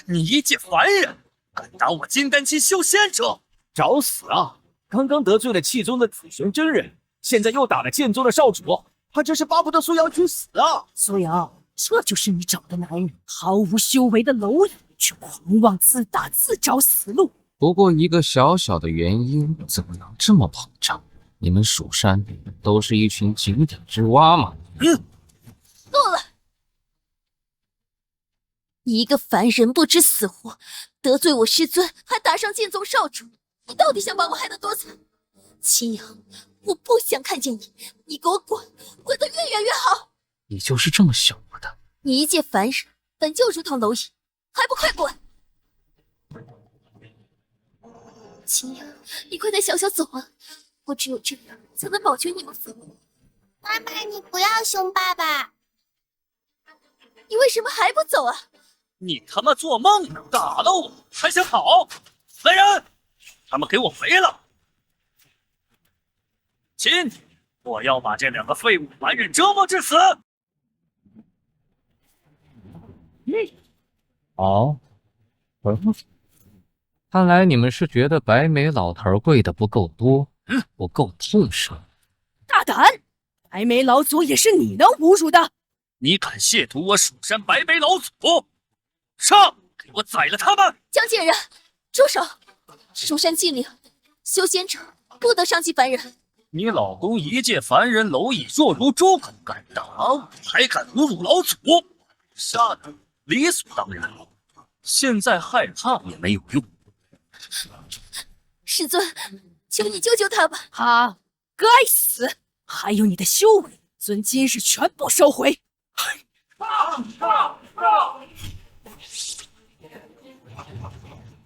Speaker 8: 你一介凡人，敢打我金丹期修仙者？
Speaker 7: 找死啊！刚刚得罪了气宗的紫玄真人，现在又打了剑宗的少主，他这是巴不得苏瑶去死啊！
Speaker 10: 苏瑶，这就是你找的男人，毫无修为的蝼蚁，却狂妄自大，自找死路。
Speaker 6: 不过一个小小的元婴，怎么能这么膨胀？你们蜀山都是一群井底之蛙吗？
Speaker 2: 够了！你一个凡人不知死活，得罪我师尊，还打伤剑宗少主，你到底想把我害得多惨？秦阳，我不想看见你，你给我滚，滚得越远越好！
Speaker 6: 你就是这么想我的？
Speaker 2: 你一介凡人，本就如同蝼蚁，还不快滚！秦阳，你快带小小走啊！我只有这样才能保全你们父母。
Speaker 5: 妈妈，你不要凶爸爸！
Speaker 2: 你为什么还不走啊？
Speaker 8: 你他妈做梦呢！打了我还想跑？来人，他们给我围了！今天我要把这2个废物凡人折磨致死！
Speaker 6: 好，看来你们是觉得白眉老头跪的不够多，不够痛手。
Speaker 10: 大胆！白眉老祖也是你能侮辱的？
Speaker 8: 你敢亵渎我蜀山白眉老祖？上，给我宰了他们！
Speaker 2: 江贱人，住手！蜀山禁令，修仙者不得伤及凡人。
Speaker 8: 你老公一介凡人蝼蚁，弱如猪，敢打我，还敢侮辱老祖，杀他理所当然。现在害怕也没有用。
Speaker 2: 师尊，求你救救他吧！
Speaker 10: 他该死！还有你的修为，尊今日全部收回。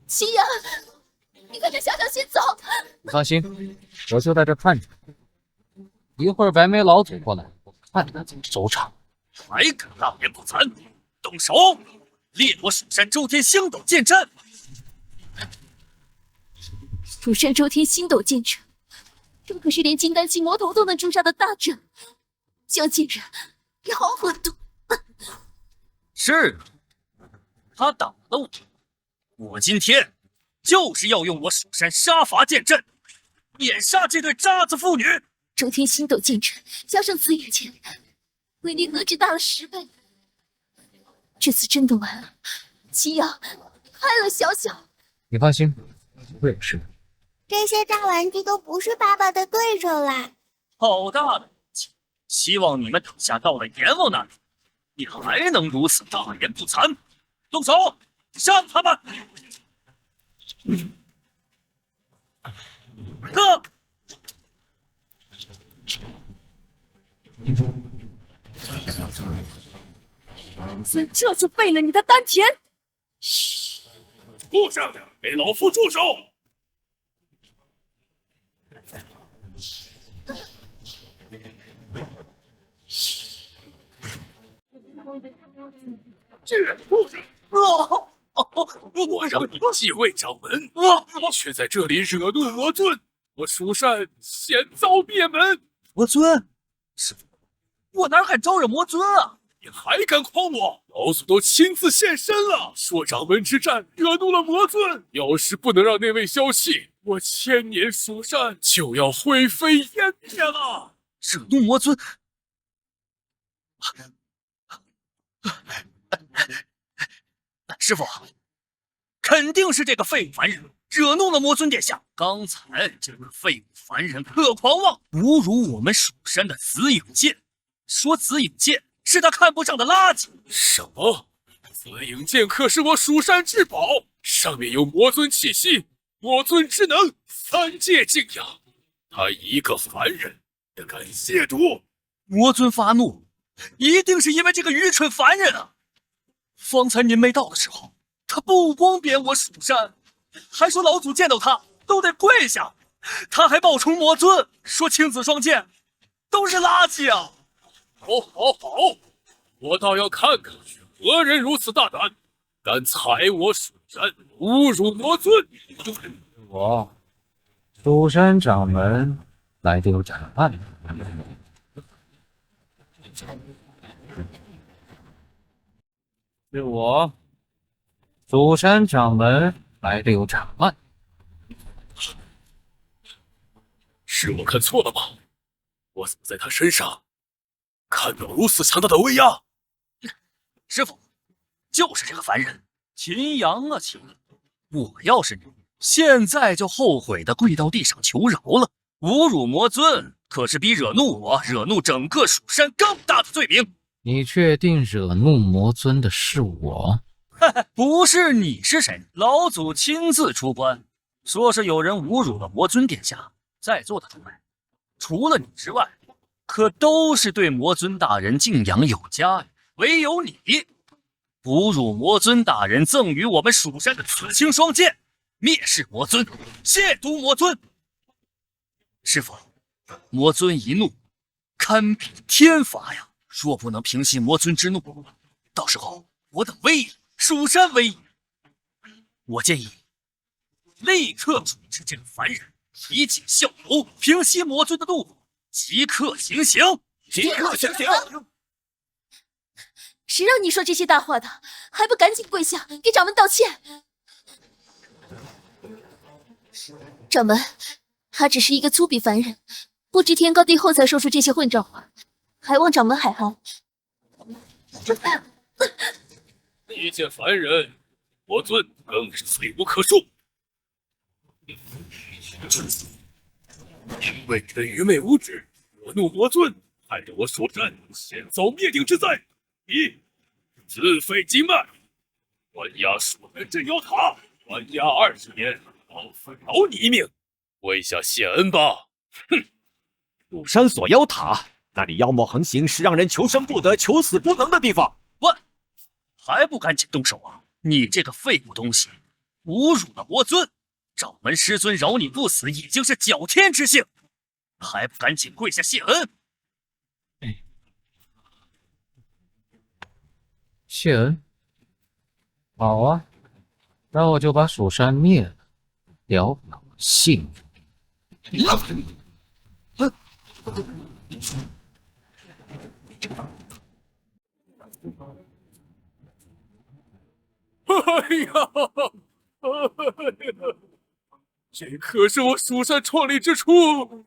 Speaker 2: 秦阳，你快点小小心走。
Speaker 6: 你放心，我就在这看着，一会儿白眉老祖过来，我看他怎么收场。
Speaker 8: 还敢大言不惭，动手！列我蜀山周天星斗剑阵！
Speaker 2: 蜀山周天星斗剑阵，这可是连金丹期魔头都能诛杀的大阵。江贱人，你好恶毒！
Speaker 8: 是，他打了我，我今天就是要用我蜀山杀伐剑阵，碾杀这对渣子妇女。
Speaker 2: 周天星斗剑阵加上紫羽剑，威力何止大了10倍。这次真的完了，秦阳害了小小。
Speaker 6: 你放心，不会有事。
Speaker 5: 这些大玩具都不是爸爸的对手啦。
Speaker 8: 好大的勇气！希望你们等下到了阎王那里，你还能如此大言不惭。动手，杀他们！
Speaker 10: 孙这就废了你的丹田！
Speaker 1: 畜生，给老夫住手！这畜生！我让你继位掌门，你却在这里惹怒魔尊，我蜀山先遭灭门！
Speaker 8: 魔尊，师傅，我哪敢招惹魔尊啊！
Speaker 1: 你还敢诓我？老祖都亲自现身了，说掌门之战惹怒了魔尊，要是不能让那位消气，我千年蜀山就要灰飞烟灭了。
Speaker 8: 惹怒魔尊，师傅，肯定是这个废物凡人惹怒了魔尊殿下。刚才这个废物凡人特狂妄，侮辱我们蜀山的紫影剑，说紫影剑是他看不上的垃圾。
Speaker 1: 什么？紫影剑可是我蜀山至宝，上面有魔尊气息，魔尊之能，三界敬仰。他一个凡人也敢亵渎？
Speaker 8: 魔尊发怒，一定是因为这个愚蠢凡人啊！方才您没到的时候，他不光贬我蜀山，还说老祖见到他都得跪下，他还冒充魔尊，说青紫双剑都是垃圾啊！
Speaker 1: 好，我倒要看看是何人如此大胆，敢踩我蜀山，侮辱魔尊！
Speaker 6: 我蜀山掌门来的有斩案。是我蜀山掌门来的有斩案。
Speaker 1: 是我看错了吗？我怎么在他身上看到如此强大的威压？
Speaker 8: 师傅，就是这个凡人，秦阳啊秦！我要是你，现在就后悔的跪到地上求饶了。侮辱魔尊，可是比惹怒我、惹怒整个蜀山更大的罪名。
Speaker 4: 你确定惹怒魔尊的是我？
Speaker 8: 不是你是谁？老祖亲自出关，说是有人侮辱了魔尊殿下，在座的诸位，除了你之外，可都是对魔尊大人敬仰有加呀。唯有你侮辱魔尊大人赠予我们蜀山的紫青双剑，蔑视魔尊，亵渎魔尊。师傅，魔尊一怒，堪比天罚呀！若不能平息魔尊之怒，到时候我等危矣，蜀山危矣。我建议立刻处置这个凡人，以儆效尤，平息魔尊的怒火，即刻行刑！
Speaker 1: 即刻行刑！
Speaker 2: 谁让你说这些大话的？还不赶紧跪下，给掌门道歉！掌门，他只是一个粗鄙凡人，不知天高地厚才说出这些混账话，还望掌门海涵。
Speaker 1: 一介凡人，魔尊更是罪无可恕。因为你的愚昧无知，惹怒魔尊，害得我蜀山先遭灭顶之灾。你自废经脉，关押蜀山镇妖塔，关押20年，老夫饶你一命，跪下谢恩吧！哼！
Speaker 7: 蜀山锁妖塔，那里妖魔横行，是让人求生不得、求死不能的地方。
Speaker 8: 喂，还不赶紧动手啊！你这个废物东西，侮辱了魔尊，掌门师尊饶你不死，已经是矫天之幸，还不赶紧跪下谢恩！
Speaker 6: 谢恩，好啊，那我就把蜀山灭了，了了性命。
Speaker 1: 哎呀，这可是我蜀山创立之初，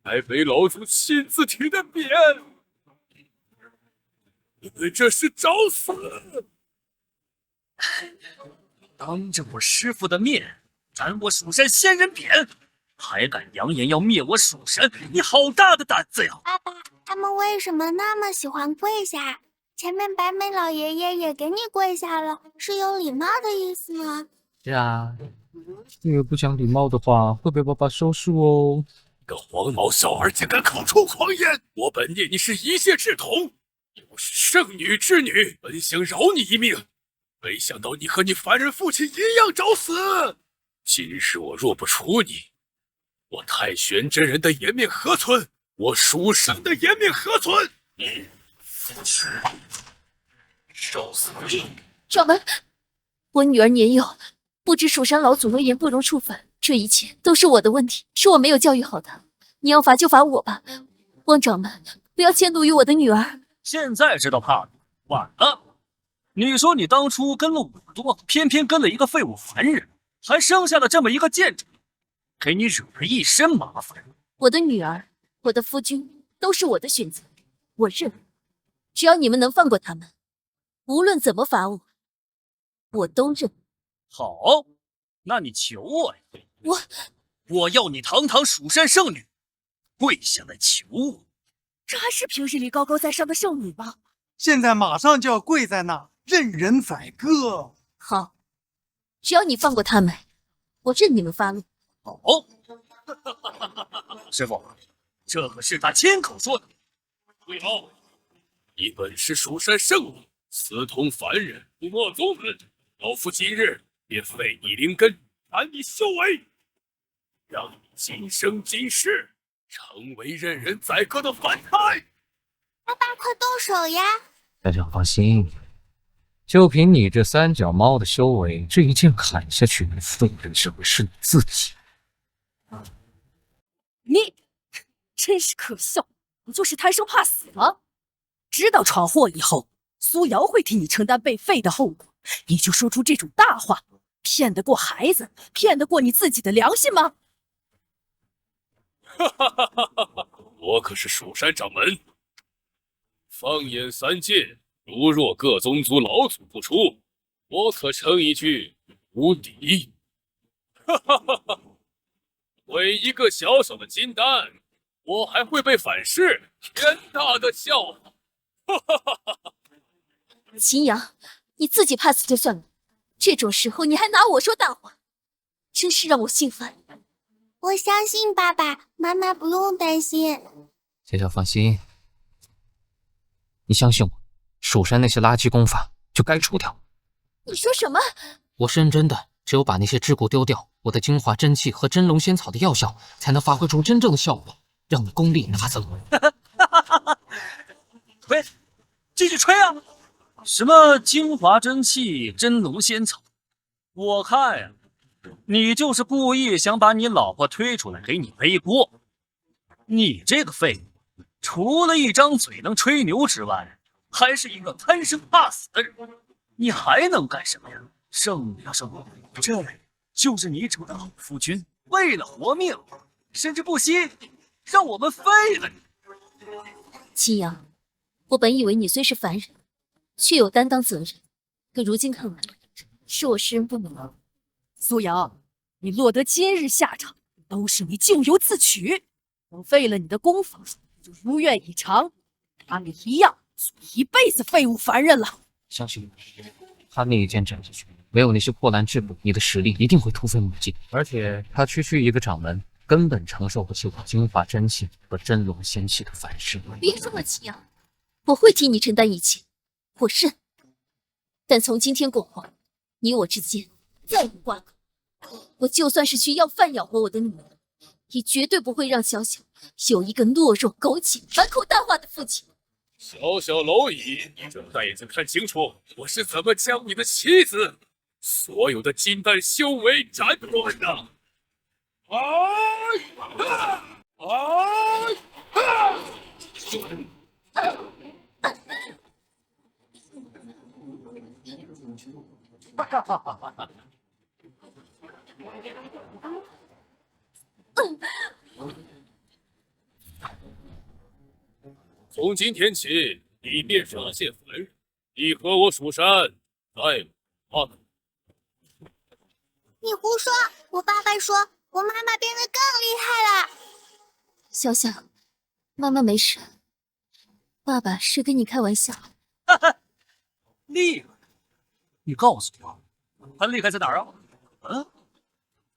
Speaker 1: 还被老祖亲自提的匾。这是找死！
Speaker 8: 当着我师父的面斩我蜀山仙人匾，还敢扬言要灭我蜀山，你好大的胆子呀！
Speaker 5: 爸爸，他们为什么那么喜欢跪下？前面白眉老爷爷也给你跪下了，是有礼貌的意思吗？
Speaker 6: 是啊，这个不讲礼貌的话，会被爸爸收拾哦。
Speaker 1: 个黄毛小儿竟敢口出狂言！我本念你是一介稚童，又是圣女之女，本想饶你一命，没想到你和你凡人父亲一样找死。今日我若不除你，我太玄真人的颜面何存？我蜀山的颜面何存？受死！
Speaker 2: 掌门，我女儿年幼，不知蜀山老祖威严不容触犯，这一切都是我的问题，是我没有教育好她。你要罚就罚我吧，望掌门不要迁怒于我的女儿。
Speaker 8: 现在知道怕了，晚了。你说你当初跟了我多，偏偏跟了一个废物凡人，还生下了这么一个贱种，给你惹了一身麻烦。
Speaker 2: 我的女儿，我的夫君，都是我的选择，我认。只要你们能放过他们，无论怎么罚我，我都认。
Speaker 8: 好，那你求我呀！我要你堂堂蜀山圣女，跪下来求我。
Speaker 10: 这还是平日里高高在上的圣女吗？
Speaker 11: 现在马上就要跪在那，任人宰割。
Speaker 2: 好，只要你放过他们，我任你们发怒。
Speaker 8: 好，师傅，这可是他亲口说的。
Speaker 1: 对好，你本是蜀山圣女，私通凡人，不没宗门。老夫今日便废你灵根，砍你修为，让你今生今世成为任人宰割的凡胎。
Speaker 5: 爸爸，快动手呀！
Speaker 6: 大家放心，就凭你这三脚猫的修为，这一剑砍下去，废的只会是你自己。
Speaker 10: 你真是可笑，不就是贪生怕死吗？知道闯祸以后，苏瑶会替你承担被废的后果，你就说出这种大话，骗得过孩子，骗得过你自己的良心吗？
Speaker 1: 我可是蜀山掌门，放眼三界，如若各宗族老祖不出，我可称一句无敌。为一个小小的金丹，我还会被反噬，天大的笑话！
Speaker 2: 秦阳，你自己怕死就算了，这种时候你还拿我说大话，真是让我心烦。
Speaker 5: 我相信爸爸妈妈，不用担心。
Speaker 6: 小小放心，你相信我，蜀山那些垃圾功法就该除掉。
Speaker 2: 你说什么？
Speaker 6: 我是认真的，只有把那些桎梏丢掉，我的精华真气和真龙仙草的药效才能发挥出真正的效果，让你功力大增。
Speaker 8: 吹，继续吹啊！什么精华真气、真龙仙草？我看呀，你就是故意想把你老婆推出来给你背锅。你这个废物，除了一张嘴能吹牛之外，还是一个贪生怕死的人。你还能干什么呀？圣女啊圣女，这就是你找的好夫君，为了活命，甚至不惜让我们废了你。
Speaker 2: 秦阳，我本以为你虽是凡人，却有担当责任，可如今看来，是我识人不明。
Speaker 10: 苏瑶，你落得今日下场，都是你咎由自取。等废了你的功法，就如愿以偿，他们一样做一辈子废物凡人了。
Speaker 6: 相信我，他那一剑斩下去，没有那些破烂桎梏，你的实力一定会突飞猛进。而且他区区一个掌门，根本承受不起我精华真气和真龙仙气的反噬。
Speaker 2: 别说了，秦阳，我会替你承担一切，我认。但从今天过后，你我之间再无瓜葛。我就算是去要饭养活我的女儿，也绝对不会让小小有一个懦弱、苟且、满口大话的父亲。
Speaker 1: 小小蝼蚁，你这带子看清楚，我是怎么将你的妻子所有的金丹修为斩断的！从今天起，你便是阿谢凡人，你和我蜀山再无瓜葛。
Speaker 5: 你胡说！我爸爸说我妈妈变得更厉害了。
Speaker 2: 小小，妈妈没事，爸爸是跟你开玩笑。
Speaker 8: 哈哈，厉害！你告诉我，他厉害在哪儿啊？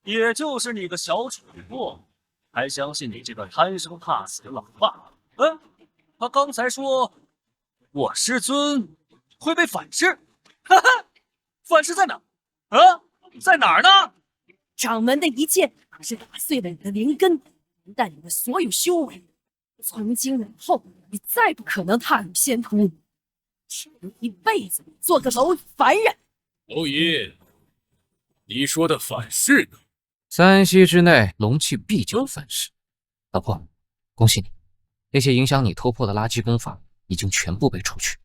Speaker 8: 也就是你个小蠢货，还相信你这个贪生怕死的老爸？他刚才说我师尊会被反噬，哈哈，反噬在哪？在哪儿呢？
Speaker 10: 掌门的一剑可是打碎了你的灵根，一旦你的所有修为，从今往后你再不可能踏入仙途，只能一辈子做个蝼蚁凡人。
Speaker 1: 蝼蚁，你说的反噬呢
Speaker 6: ？3息之内，龙气必将反噬。老婆，恭喜你，那些影响你突破的垃圾功法已经全部被除去，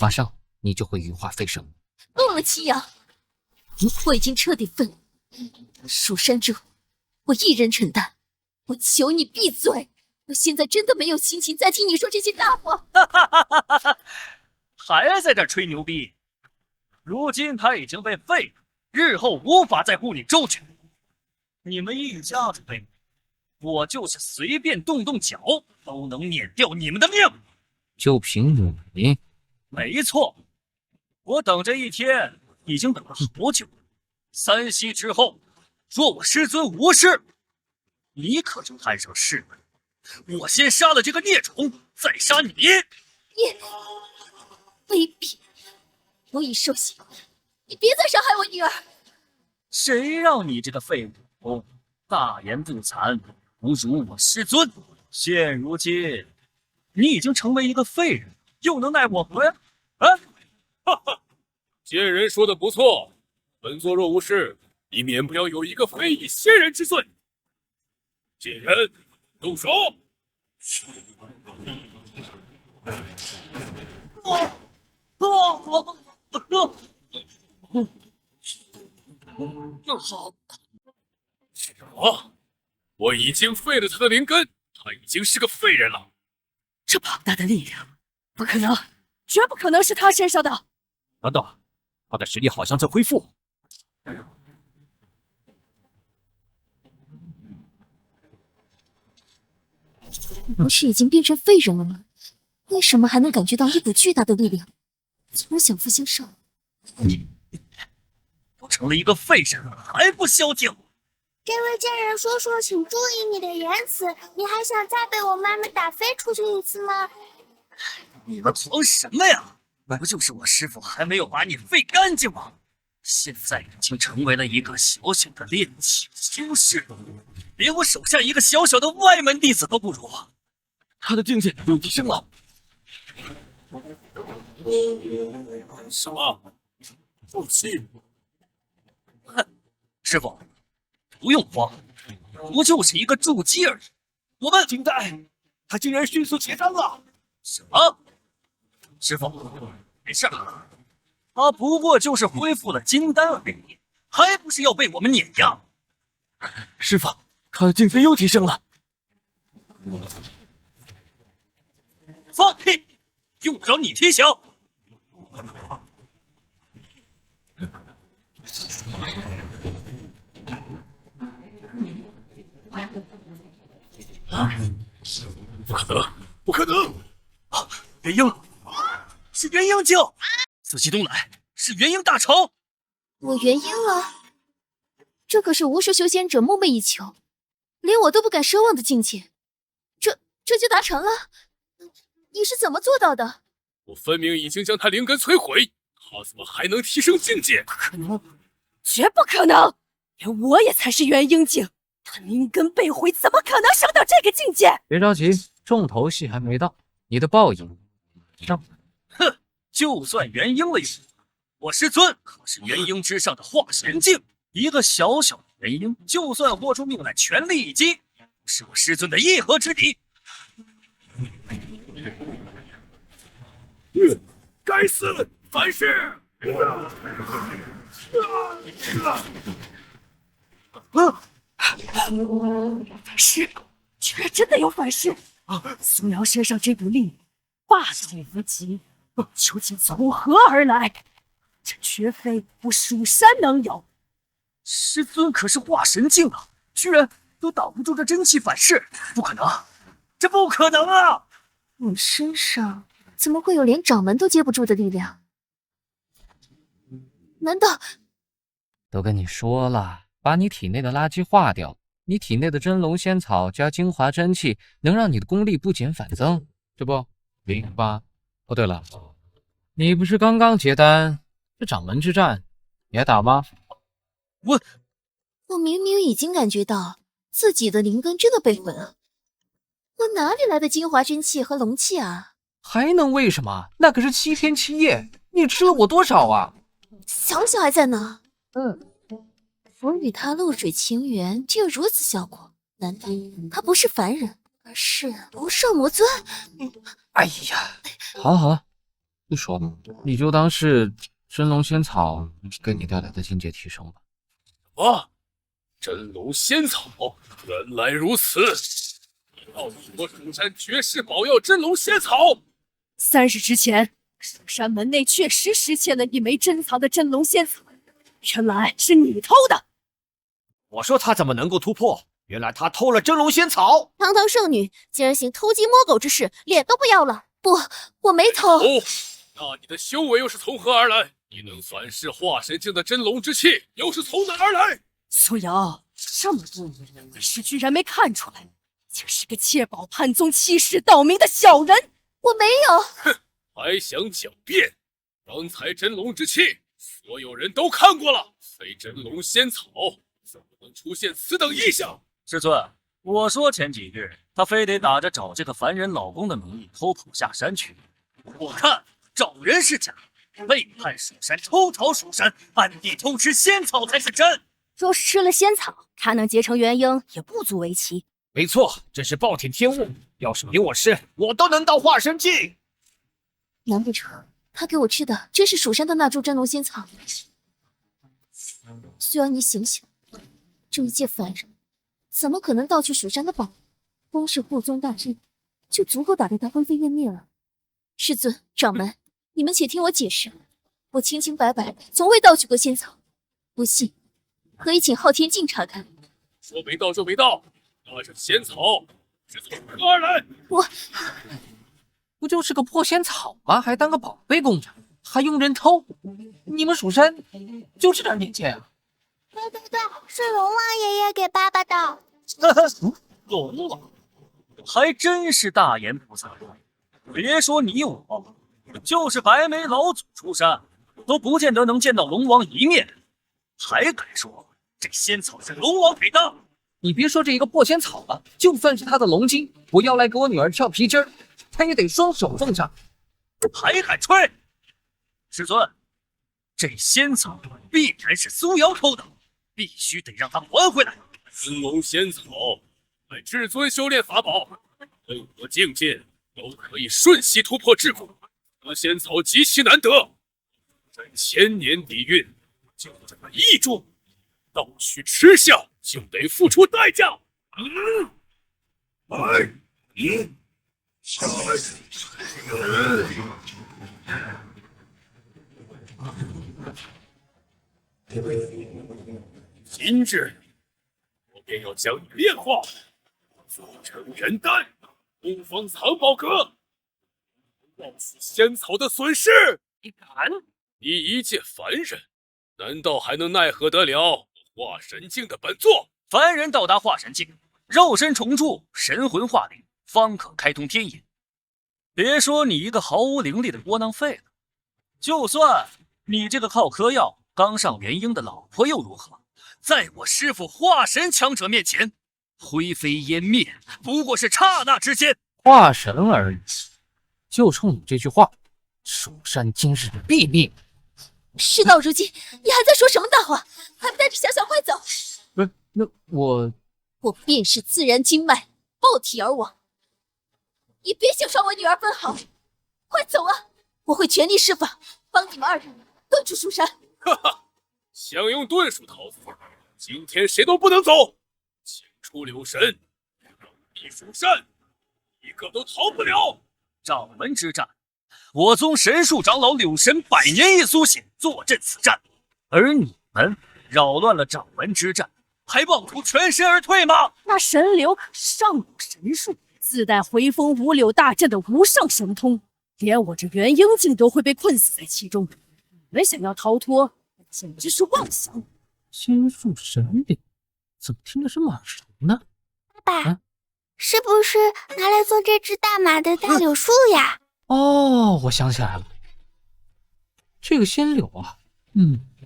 Speaker 6: 马上你就会羽化飞升。
Speaker 2: 够了，祁阳，我已经彻底愤怒。蜀山咒，我一人承担。我求你闭嘴！我现在真的没有心情再听你说这些大话。
Speaker 8: 还在这吹牛逼？如今他已经被废了，日后无法再护你周全。你们一家子废物，我就是随便动动脚都能免掉你们的命。
Speaker 6: 就凭你？
Speaker 8: 没错，我等这一天已经等了好久了。3息之后，若我师尊无事，你可就摊上事了。我先杀了这个孽种，再杀你。
Speaker 2: 你卑鄙！我已受刑，你别再伤害我女儿。
Speaker 8: 谁让你这个废物大言不惭，侮辱我师尊？现如今，你已经成为一个废人，又能奈我何呀？
Speaker 1: 哈哈，贱人说的不错，本座若无事，以免不要有一个非以仙人之罪。贱人，动手！
Speaker 8: 好。
Speaker 1: 什么？我已经废了他的灵根，他已经是个废人了。
Speaker 10: 这庞大的力量，不可能，绝不可能是他身上的。
Speaker 7: 等等，他的实力好像在恢复。
Speaker 2: 不是已经变成废人了吗？为什么还能感觉到一股巨大的力量，从而想复向上？
Speaker 8: 都成了一个废人了，还不消停？
Speaker 5: 这位贱人叔叔，请注意你的言辞，你还想再被我妈妈打飞出去一次吗？
Speaker 8: 你们狂什么呀？不就是我师傅还没有把你废干净吗？现在已经成为了一个小小的炼气修士，连我手下一个小小的外门弟子都不如。
Speaker 1: 他的境界又提升了。什么？不气？
Speaker 8: 师傅，不用慌，不就是一个筑基而已。我们
Speaker 1: 金代，他竟然迅速结丹了！
Speaker 8: 什么？师傅，没事，他不过就是恢复了金丹而已，还不是要被我们碾压？
Speaker 1: 师傅，他的境界又提升了。
Speaker 8: 放屁！用不着你提醒。
Speaker 1: 不可能，不可能！
Speaker 8: 元婴，是元婴境！仔细东来，是元婴大成！
Speaker 2: 我元婴了，这可是无数修仙者梦寐以求，连我都不敢奢望的境界，这就达成了？你是怎么做到的？
Speaker 1: 我分明已经将他灵根摧毁，他怎么还能提升境界？
Speaker 10: 不可能，绝不可能！连我也才是元婴境，他灵根被毁，怎么可能升到这个境界？
Speaker 6: 别着急，重头戏还没到，你的报应上。
Speaker 8: 哼，就算元婴了又如何？我师尊可是元婴之上的化神境，一个小小的元婴，就算豁出命来全力一击，是我师尊的一合之敌。
Speaker 1: 该死，反噬！
Speaker 10: 反噬，居然真的有反噬！苏瑶身上这股力量霸道无极，究竟从何而来？这绝非我蜀山能有。
Speaker 8: 师尊可是化神境啊，居然都挡不住这真气反噬，不可能，这不可能啊！
Speaker 2: 我身上怎么会有连掌门都接不住的力量？难道
Speaker 6: 都跟你说了，把你体内的垃圾化掉，你体内的真龙仙草加精华真气，能让你的功力不减反增，这不灵吧？哦，对了，你不是刚刚结丹，这掌门之战你还打吗？
Speaker 2: 我明明已经感觉到自己的灵根真的被毁了，我哪里来的精华真气和龙气啊？
Speaker 6: 还能为什么？那可是7天7夜，你吃了我多少啊？
Speaker 2: 想想还在呢。赋予他露水情缘，就有如此效果？难道他不是凡人，而是不赦魔尊？
Speaker 6: 哎呀，好了好了，不说了，你就当是真龙仙草给你带来的境界提升吧。
Speaker 1: 啊！真龙仙草，原来如此！你要我蜀山绝世宝药真龙仙草
Speaker 10: ？3日之前，蜀山门内确实失窃了一枚珍藏的真龙仙草，原来是你偷的。
Speaker 7: 我说他怎么能够突破？原来他偷了真龙仙草！
Speaker 2: 堂堂圣女竟然行偷鸡摸狗之事，脸都不要了！不，我没偷。
Speaker 1: 哦，那你的修为又是从何而来？你能反噬化神境的真龙之气，又是从哪而来？
Speaker 10: 苏瑶，这么多年，为师居然没看出来，竟是个窃宝叛宗、欺世盗名的小人！
Speaker 2: 我没有。
Speaker 1: 哼，还想狡辩？刚才真龙之气，所有人都看过了，非真龙仙草，怎么能出现此等异象？
Speaker 8: 师尊，我说前几日他非得打着找这个凡人老公的名义偷跑下山去，我看找人是假，背叛蜀山，抽逃蜀山，暗地偷吃仙草才是真。
Speaker 3: 若是吃了仙草，他能结成元婴，也不足为奇。
Speaker 7: 没错，这是暴殄天物。要是给我吃，我都能到化神境。
Speaker 2: 难不成他给我吃的真是蜀山的那株真龙仙草？虽然你醒醒，这一介凡人怎么可能盗取蜀山的宝？光是护宗大阵就足够打得他灰飞烟灭了。师尊、掌门，你们且听我解释。我清清白白，从未盗取过仙草。不信，可以请昊天镜查看。
Speaker 1: 说没到就没到，那这仙草是从何而来？
Speaker 6: 不就是个破仙草吗？还当个宝贝供着，还用人偷？你们蜀山就这点眼界啊？
Speaker 5: 对，是龙王爷爷给爸爸的。
Speaker 8: 龙王，还真是大言不惭。别说你我，就是白眉老祖出山，都不见得能见到龙王一面，还敢说这仙草是龙王给的？
Speaker 6: 你别说这一个破仙草了，就算是他的龙筋，我要来给我女儿跳皮筋儿，他也得双手奉上。
Speaker 8: 还敢吹？师尊，这仙草必然是苏瑶偷的，必须得让他还回来。
Speaker 1: 真龙仙草，乃至尊修炼法宝，任何境界都可以瞬息突破桎梏。此仙草极其难得，这1000年底蕴，就这么1株，盗取吃下就得付出代价。今日我便要将你炼化，做成元丹，供奉藏宝阁，报复仙草的损失。
Speaker 8: 你敢？
Speaker 1: 你一介凡人，难道还能奈何得了化神境的本座？
Speaker 8: 凡人到达化神境，肉身重铸，神魂化灵，方可开通天眼。别说你一个毫无灵力的窝囊废了，就算你这个靠嗑药刚上元婴的老婆又如何？在我师父化神强者面前，灰飞烟灭不过是刹那之间。
Speaker 6: 化神而已，就冲你这句话，蜀山今日毙命。
Speaker 2: 事到如今，你还在说什么大话？还不带着小小快走？
Speaker 6: 不是，那我
Speaker 2: 便是自然经脉，爆体而亡。你别想伤我女儿分毫，快走啊！我会全力施法，帮你们2人断出蜀山。
Speaker 1: 哈哈，想用遁术逃走，今天谁都不能走！请出柳神，避蜀山，一个都逃不了。
Speaker 8: 掌门之战，我宗神树长老柳神100年一苏醒，坐镇此战，而你们扰乱了掌门之战，还妄图全身而退吗？
Speaker 10: 那神流可上有神术，自带回风五柳大阵的无上神通，连我这元婴境都会被困死在其中。你们想要逃脱，简直是妄想。
Speaker 4: 仙术神流，怎么听着这么耳熟呢？
Speaker 5: 爸爸，是不是拿来做这只大马的大柳树呀？
Speaker 4: 哦，我想起来了，这个仙柳啊，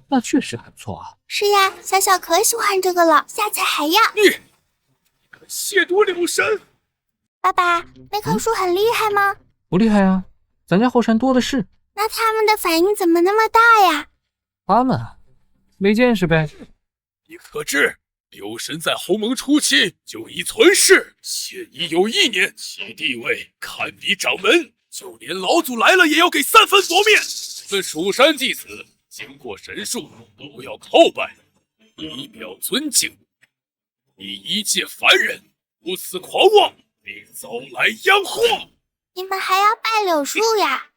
Speaker 4: 那确实还不错啊。
Speaker 5: 是呀，小小可喜欢这个了，下次还要。
Speaker 1: 你敢亵渎柳神！
Speaker 5: 爸爸，那棵树很厉害吗？
Speaker 4: 不厉害啊，咱家后山多的是。
Speaker 5: 那他们的反应怎么那么大呀？
Speaker 4: 他们啊，没见识呗。
Speaker 1: 你可知柳神在鸿蒙初期就已存世，现已有1年，其地位堪比掌门，就连老祖来了也要给3分佛面。我们蜀山弟子经过神术都要叩拜，以表尊敬。你一介凡人如此狂妄，必遭来殃祸。
Speaker 5: 你们还要拜柳树呀？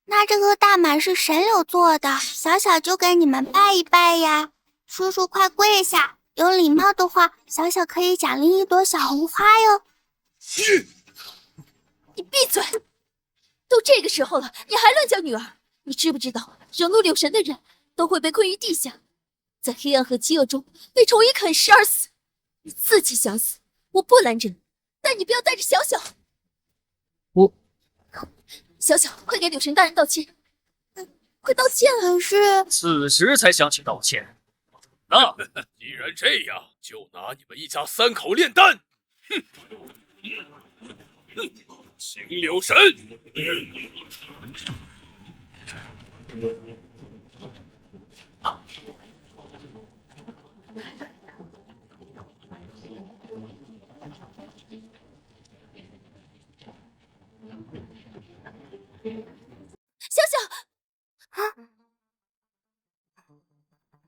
Speaker 5: 那这棵大马是神柳做的，小小就给你们拜一拜呀。叔叔快跪下，有礼貌的话，小小可以奖励1朵小红花哟。
Speaker 2: 你闭嘴！都这个时候了，你还乱叫女儿？你知不知道，惹怒柳神的人都会被困于地下，在黑暗和饥饿中被虫蚁啃食而死。你自己想死，我不拦着你，但你不要带着小小。小小，快给柳神大人道歉！快道歉啊！
Speaker 5: 可是
Speaker 8: 此时才想起道歉。那
Speaker 1: 既然这样，就拿你们一家3口炼丹。请柳神。
Speaker 2: 小小，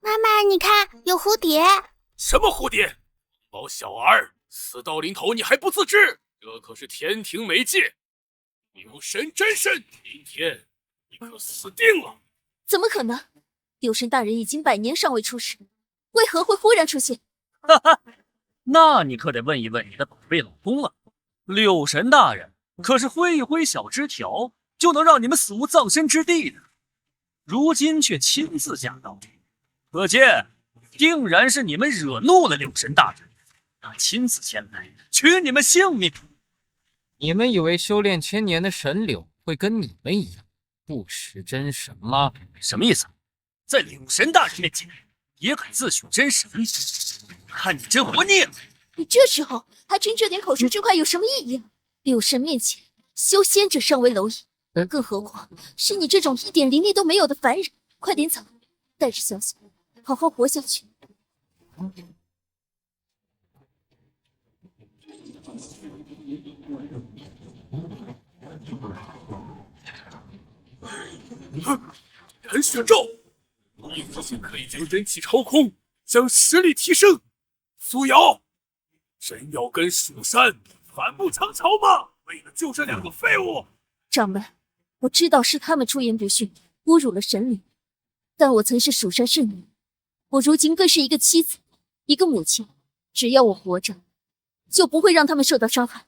Speaker 5: 妈妈，你看有蝴蝶。
Speaker 1: 什么蝴蝶？毛小儿，死到临头你还不自知？这可是天庭媒介，柳神真身，明天你可死定了！
Speaker 2: 怎么可能？柳神大人已经100年尚未出世，为何会忽然出现？
Speaker 8: 哈哈，那你可得问一问你的宝贝老公了。柳神大人可是挥一挥小枝条就能让你们死无葬身之地的，如今却亲自驾到，可见定然是你们惹怒了柳神大人，他亲自前来取你们性命。
Speaker 6: 你们以为修炼1000年的神柳会跟你们一样不识真神吗？
Speaker 8: 什么意思？在柳神大人面前也敢自诩真神？看你真活腻了！
Speaker 2: 你这时候还争这点口舌之快有什么意义啊？柳神面前，修仙者尚为蝼蚁，更何况是你这种一点灵力都没有的凡人。快点走，带着小小好好活下去。
Speaker 1: 蓝血咒，你不仅可以将真气抽空，将实力提升。苏瑶，真要跟蜀山反目成仇吗？为了救这2个废物？
Speaker 2: 掌门，我知道是他们出言不逊，侮辱了神灵，但我曾是蜀山圣女，我如今更是一个妻子，一个母亲。只要我活着，就不会让他们受到伤害。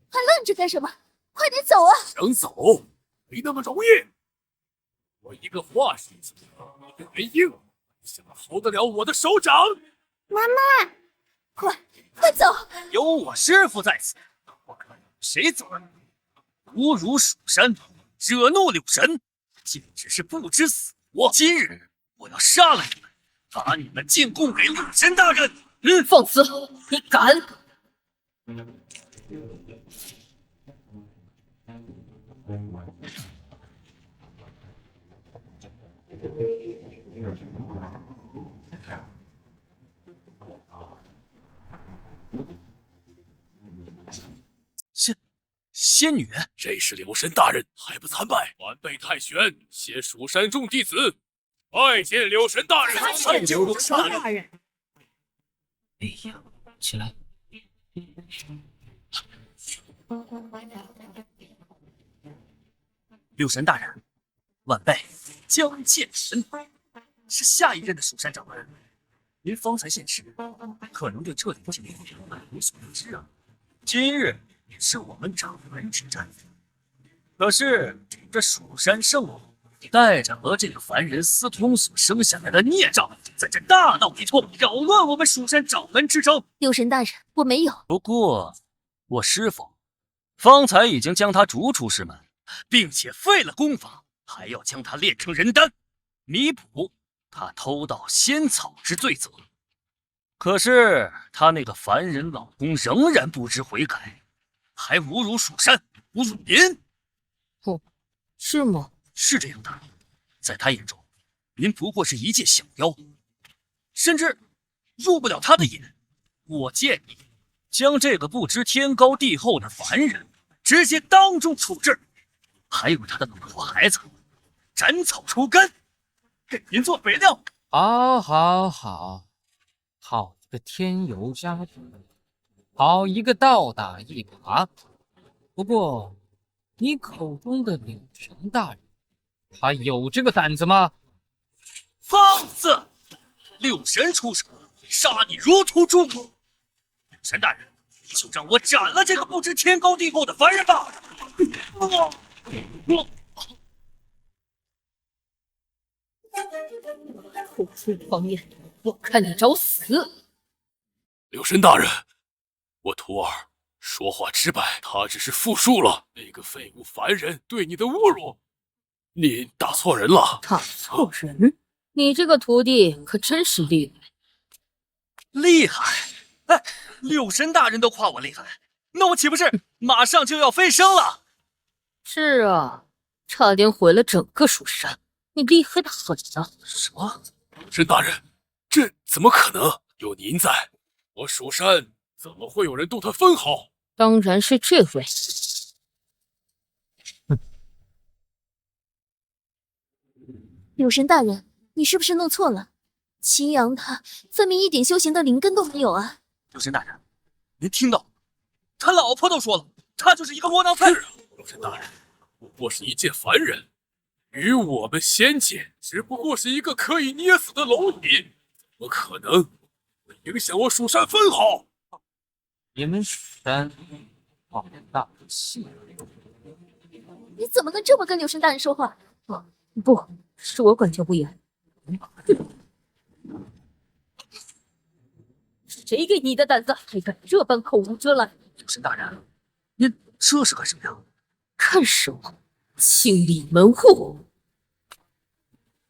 Speaker 2: 还愣着干什么？快点走啊！
Speaker 1: 想走没那么容易。我一个化石级，一个元婴，想逃得了我的手掌？
Speaker 5: 妈妈，
Speaker 2: 快走！
Speaker 8: 有我师父在此，我看谁走得了？侮辱蜀山，惹怒柳神，简直是不知死活！今日我要杀了你们，把你们进贡给柳神大人！
Speaker 10: 放肆！你敢！
Speaker 8: 仙女，
Speaker 1: 这是柳神大人，还不参拜？晚辈太玄携蜀山众弟子拜见柳神大人。
Speaker 10: 拜见柳神大人。
Speaker 4: 哎呀，起来！
Speaker 8: 柳神大人，晚辈江剑神是下一任的蜀山掌门。您方才现世，可能对这里情况有所不知啊。今日是我们掌门之战，可是这蜀山圣母带着和这个凡人私通所生下来的孽障，在这大闹一通，扰乱我们蜀山掌门之争。
Speaker 2: 六神大人，我没有。
Speaker 8: 不过我师父方才已经将他逐出师门，并且废了功法，还要将他炼成人丹，弥补他偷盗仙草之罪责。可是他那个凡人老公仍然不知悔改，还侮辱蜀山，侮辱您。
Speaker 10: 是吗？
Speaker 8: 是这样的，在他眼中，您不过是一介小妖，甚至入不了他的眼。我建议将这个不知天高地厚的凡人直接当众处置，还有他的老婆孩子斩草除根，给您做肥料。
Speaker 6: 好一个添油加醋，好一个倒打一耙。不过，你口中的柳神大人，他有这个胆子吗？
Speaker 8: 放肆！六神出手，杀你如屠猪骨。柳神大人，就让我斩了这个不知天高地厚的凡人吧！
Speaker 10: 口出狂言，我看你找死！
Speaker 1: 柳神大人，我徒儿说话直白，他只是复述了那个废物凡人对你的侮辱，你打错人了。
Speaker 10: 打错人？你这个徒弟可真是厉害！
Speaker 8: 厉害！哎，柳神大人都夸我厉害，那我岂不是马上就要飞升了？
Speaker 10: 是啊，差点毁了整个蜀山，你厉害的很呐！
Speaker 8: 什么？
Speaker 1: 神大人，这怎么可能？有您在，我蜀山怎么会有人动他分毫？
Speaker 10: 当然是这位。
Speaker 2: 柳神大人，你是不是弄错了？秦阳他分明一点修行的灵根都没有啊！
Speaker 8: 柳神大人，您听到？他老婆都说了，他就是一个窝囊废。
Speaker 1: 柳神大人，不过是一介凡人，与我们仙界只不过是一个可以捏死的蝼蚁，怎么可能会影响我蜀山分毫？
Speaker 6: 你们蜀山好大的气！
Speaker 2: 你怎么能这么跟柳神大人说话？
Speaker 10: 不是我管教不严。谁给你的胆子，还敢这般口无遮拦？
Speaker 8: 柳神大人，您这是干什么呀？
Speaker 10: 看什么？清理门户！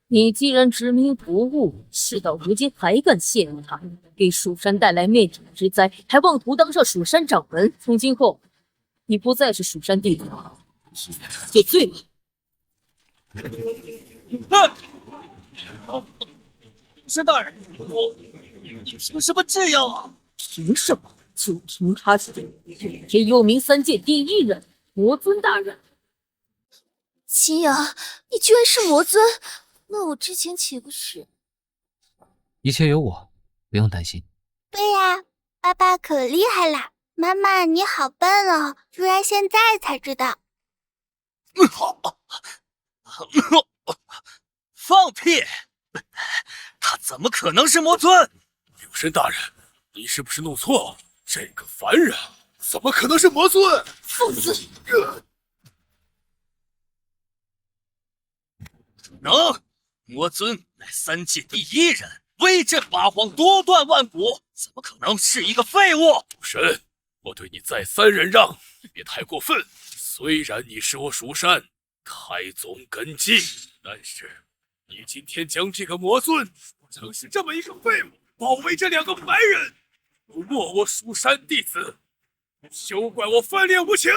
Speaker 10: 你既然执迷不悟，事到如今还敢泄露他，给蜀山带来灭顶之灾，还妄图当上蜀山掌门。从今后，你不再是蜀山弟子，就罪了。
Speaker 8: 神大人，你凭什么这样啊？
Speaker 10: 凭什么？就凭他是顶天幽冥三界第一人，魔尊大人。
Speaker 2: 秦阳，你居然是魔尊，那我之前岂不是……
Speaker 4: 一切有我，不用担心。
Speaker 5: 对呀，爸爸可厉害啦！妈妈你好笨哦，居然现在才知道。
Speaker 8: 放屁！他怎么可能是魔尊？
Speaker 1: 柳神大人，你是不是弄错了？这个凡人怎么可能是魔尊？
Speaker 10: 放肆！
Speaker 8: 能！魔尊乃三界第一人，威震八荒，夺断万古，怎么可能是一个废物？
Speaker 1: 神，我对你再三忍让，别太过分。虽然你是我蜀山开宗根基，但是你今天将这个魔尊说成是这么一个废物，包围这两个凡人，辱没我蜀山弟子，休怪我翻脸无情！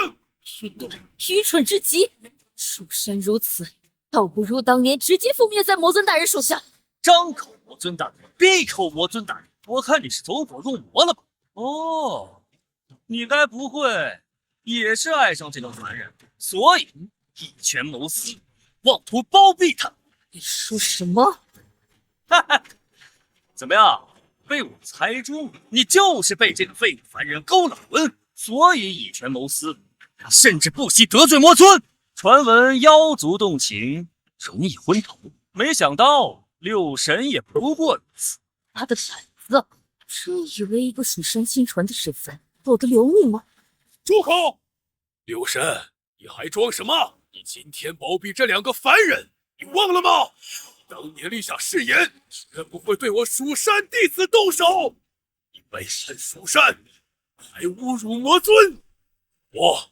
Speaker 10: 愚蠢至极！蜀山如此，倒不如当年直接覆灭在魔尊大人手下。
Speaker 8: 张口魔尊大人，闭口魔尊大人，我看你是走火入魔了吧？哦，你该不会也是爱上这个凡人，所以以权谋私，妄图包庇他？
Speaker 10: 你说什么？
Speaker 8: 哈哈，怎么样？被我猜中，你就是被这个废物凡人勾了魂，所以以权谋私，甚至不惜得罪魔尊。传闻妖族动情，容易昏头，没想到六神也不过如此。
Speaker 10: 大的胆子！真以为一个蜀山亲传的身份躲得了你吗？
Speaker 1: 住口！刘神，你还装什么？你今天包庇这2个凡人，你忘了吗？当年立下誓言，绝不会对我蜀山弟子动手。你背叛蜀山，还侮辱魔尊，我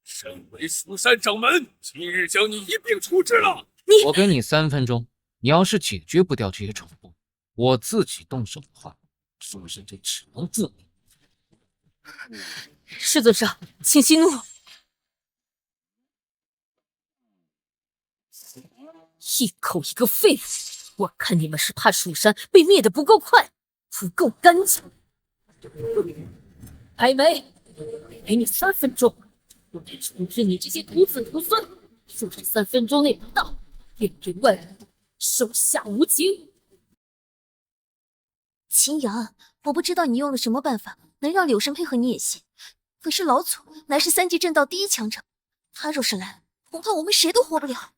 Speaker 1: 身为蜀山掌门，今日将你一并处置了。
Speaker 6: 我给你3分钟，你要是解决不掉这些丑妇，我自己动手的话，蜀山这只能负你。
Speaker 10: 师尊上，请息怒。一口一个废物！我看你们是怕蜀山被灭得不够快，不够干净。白眉，给你3分钟，我得处置你这些徒子徒孙。就是3分钟内不到，令人万人手下无情。
Speaker 2: 秦阳，我不知道你用了什么办法能让柳生配合你演戏，可是老祖乃是3级正道第1强者，他若是来，恐怕我们谁都活不了。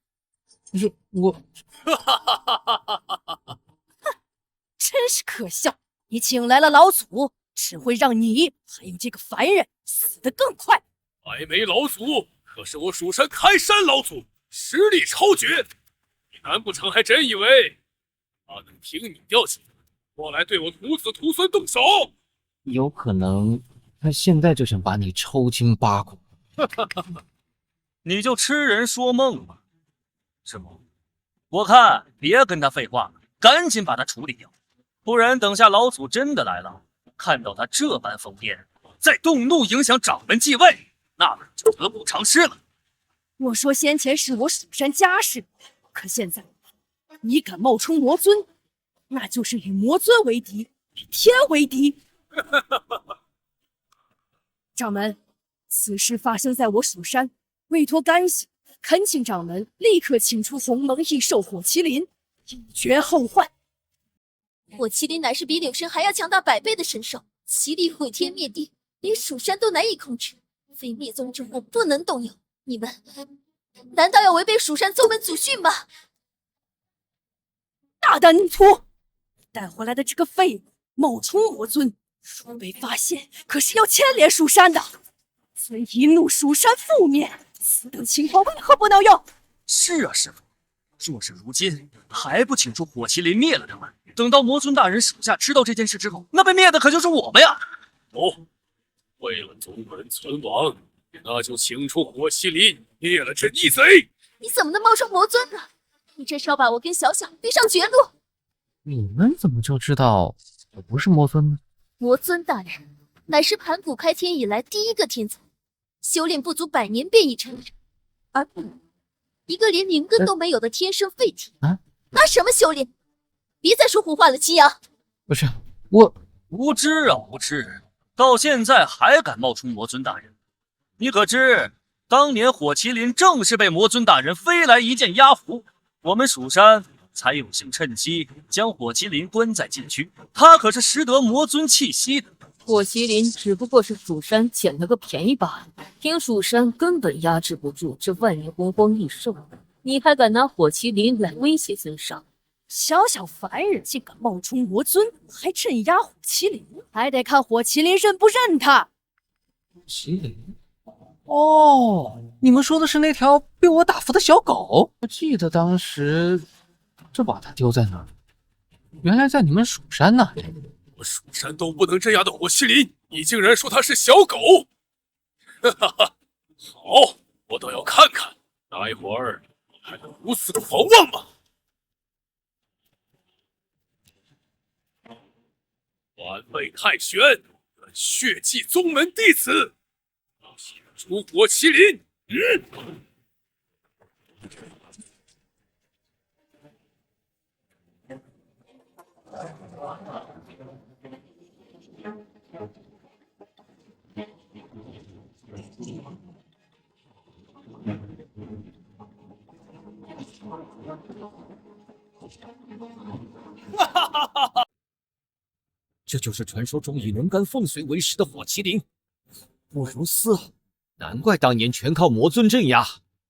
Speaker 6: 我，
Speaker 10: 真是可笑！你请来了老祖，只会让你还有这个凡人死得更快。
Speaker 1: 白眉老祖可是我蜀山开山老祖，实力超绝。你难不成还真以为他能听你调遣，过来对我徒子徒孙动手？
Speaker 6: 有可能他现在就想把你抽筋扒骨。
Speaker 8: 你就痴人说梦吧。师傅，我看别跟他废话了，赶紧把他处理掉，不然等下老祖真的来了，看到他这般疯癫，再动怒影响掌门继位，那就得不偿失了。
Speaker 10: 我说先前是我蜀山家事，可现在你敢冒充魔尊，那就是与魔尊为敌，与天为敌。掌门，此事发生在我蜀山，委托干系，恳请掌门立刻请出鸿蒙异兽火麒麟，以绝后患。
Speaker 2: 火麒麟乃是比柳生还要强大100倍的神兽，其力毁天灭地，连蜀山都难以控制，非灭宗之物不能动用。你们难道要违背蜀山宗门祖训吗？
Speaker 10: 大胆逆徒！带回来的这个废物冒充魔尊，若被发现，可是要牵连蜀山的。尊一怒，蜀山覆灭，此等情况为何不能用？
Speaker 8: 是啊，师傅，若是如今还不请出火麒麟灭了他们，等到魔尊大人手下知道这件事之后，那被灭的可就是我们呀！
Speaker 1: 哦，为了宗门存亡，那就请出火麒麟灭了这逆贼！
Speaker 2: 你怎么能冒充魔尊呢？你这是要把我跟小小逼上绝路！
Speaker 6: 你们怎么就知道我不是魔尊呢？
Speaker 2: 魔尊大人乃是盘古开天以来第1个天才，修炼不足100年便已成人，而不一个连灵根都没有的天生废体，拿什么修炼？别再说胡话了，祁阳。
Speaker 6: 不是我
Speaker 8: 无知啊无知，到现在还敢冒充魔尊大人？你可知当年火麒麟正是被魔尊大人飞来一剑压服，我们蜀山才有幸趁机将火麒麟关在禁区，他可是识得魔尊气息的。
Speaker 10: 火麒麟只不过是蜀山捡了个便宜罢了，听蜀山根本压制不住这万年洪荒异兽，你还敢拿火麒麟来威胁尊上？小小凡人竟敢冒充魔尊，还镇压火麒麟，还得看火麒麟认不认他。
Speaker 6: 麒麟？哦，你们说的是那条被我打服的小狗？我记得当时就把它丢在那儿，原来在你们蜀山呢。
Speaker 1: 我蜀山都不能镇压的火麒麟，你竟然说它是小狗？哈哈哈！好，我倒要看看，待会儿你还能如此狂妄吗？晚辈太玄，愿血祭宗门弟子，献出火麒麟。
Speaker 7: 这就是传说中以龙肝凤髓为食的火麒麟，不如斯，难怪当年全靠魔尊镇压，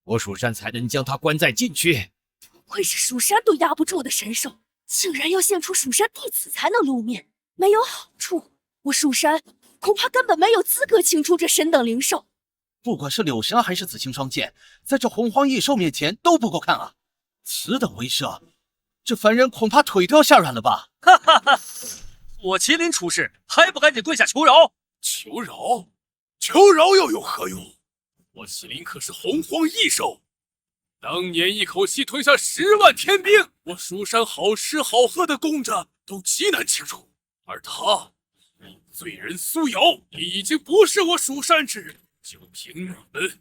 Speaker 7: 我蜀山才能将他关在禁区。
Speaker 10: 不愧是蜀山都压不住的神兽，竟然要献出蜀山弟子才能露面，没有好处，我蜀山恐怕根本没有资格请出这神等灵兽。
Speaker 9: 不管是柳霞还是紫青双剑，在这洪荒异兽面前都不够看啊！此等威慑，这凡人恐怕腿都要下软了吧？
Speaker 8: 哈哈哈！火麒麟出世，还不赶紧跪下求饶？
Speaker 1: 求饶？求饶又有何用？火麒麟可是洪荒异兽，当年一口气吞下10万天兵，我蜀山好吃好喝的供着都极难清除。而他罪人苏瑶已经不是我蜀山之人，就凭你们，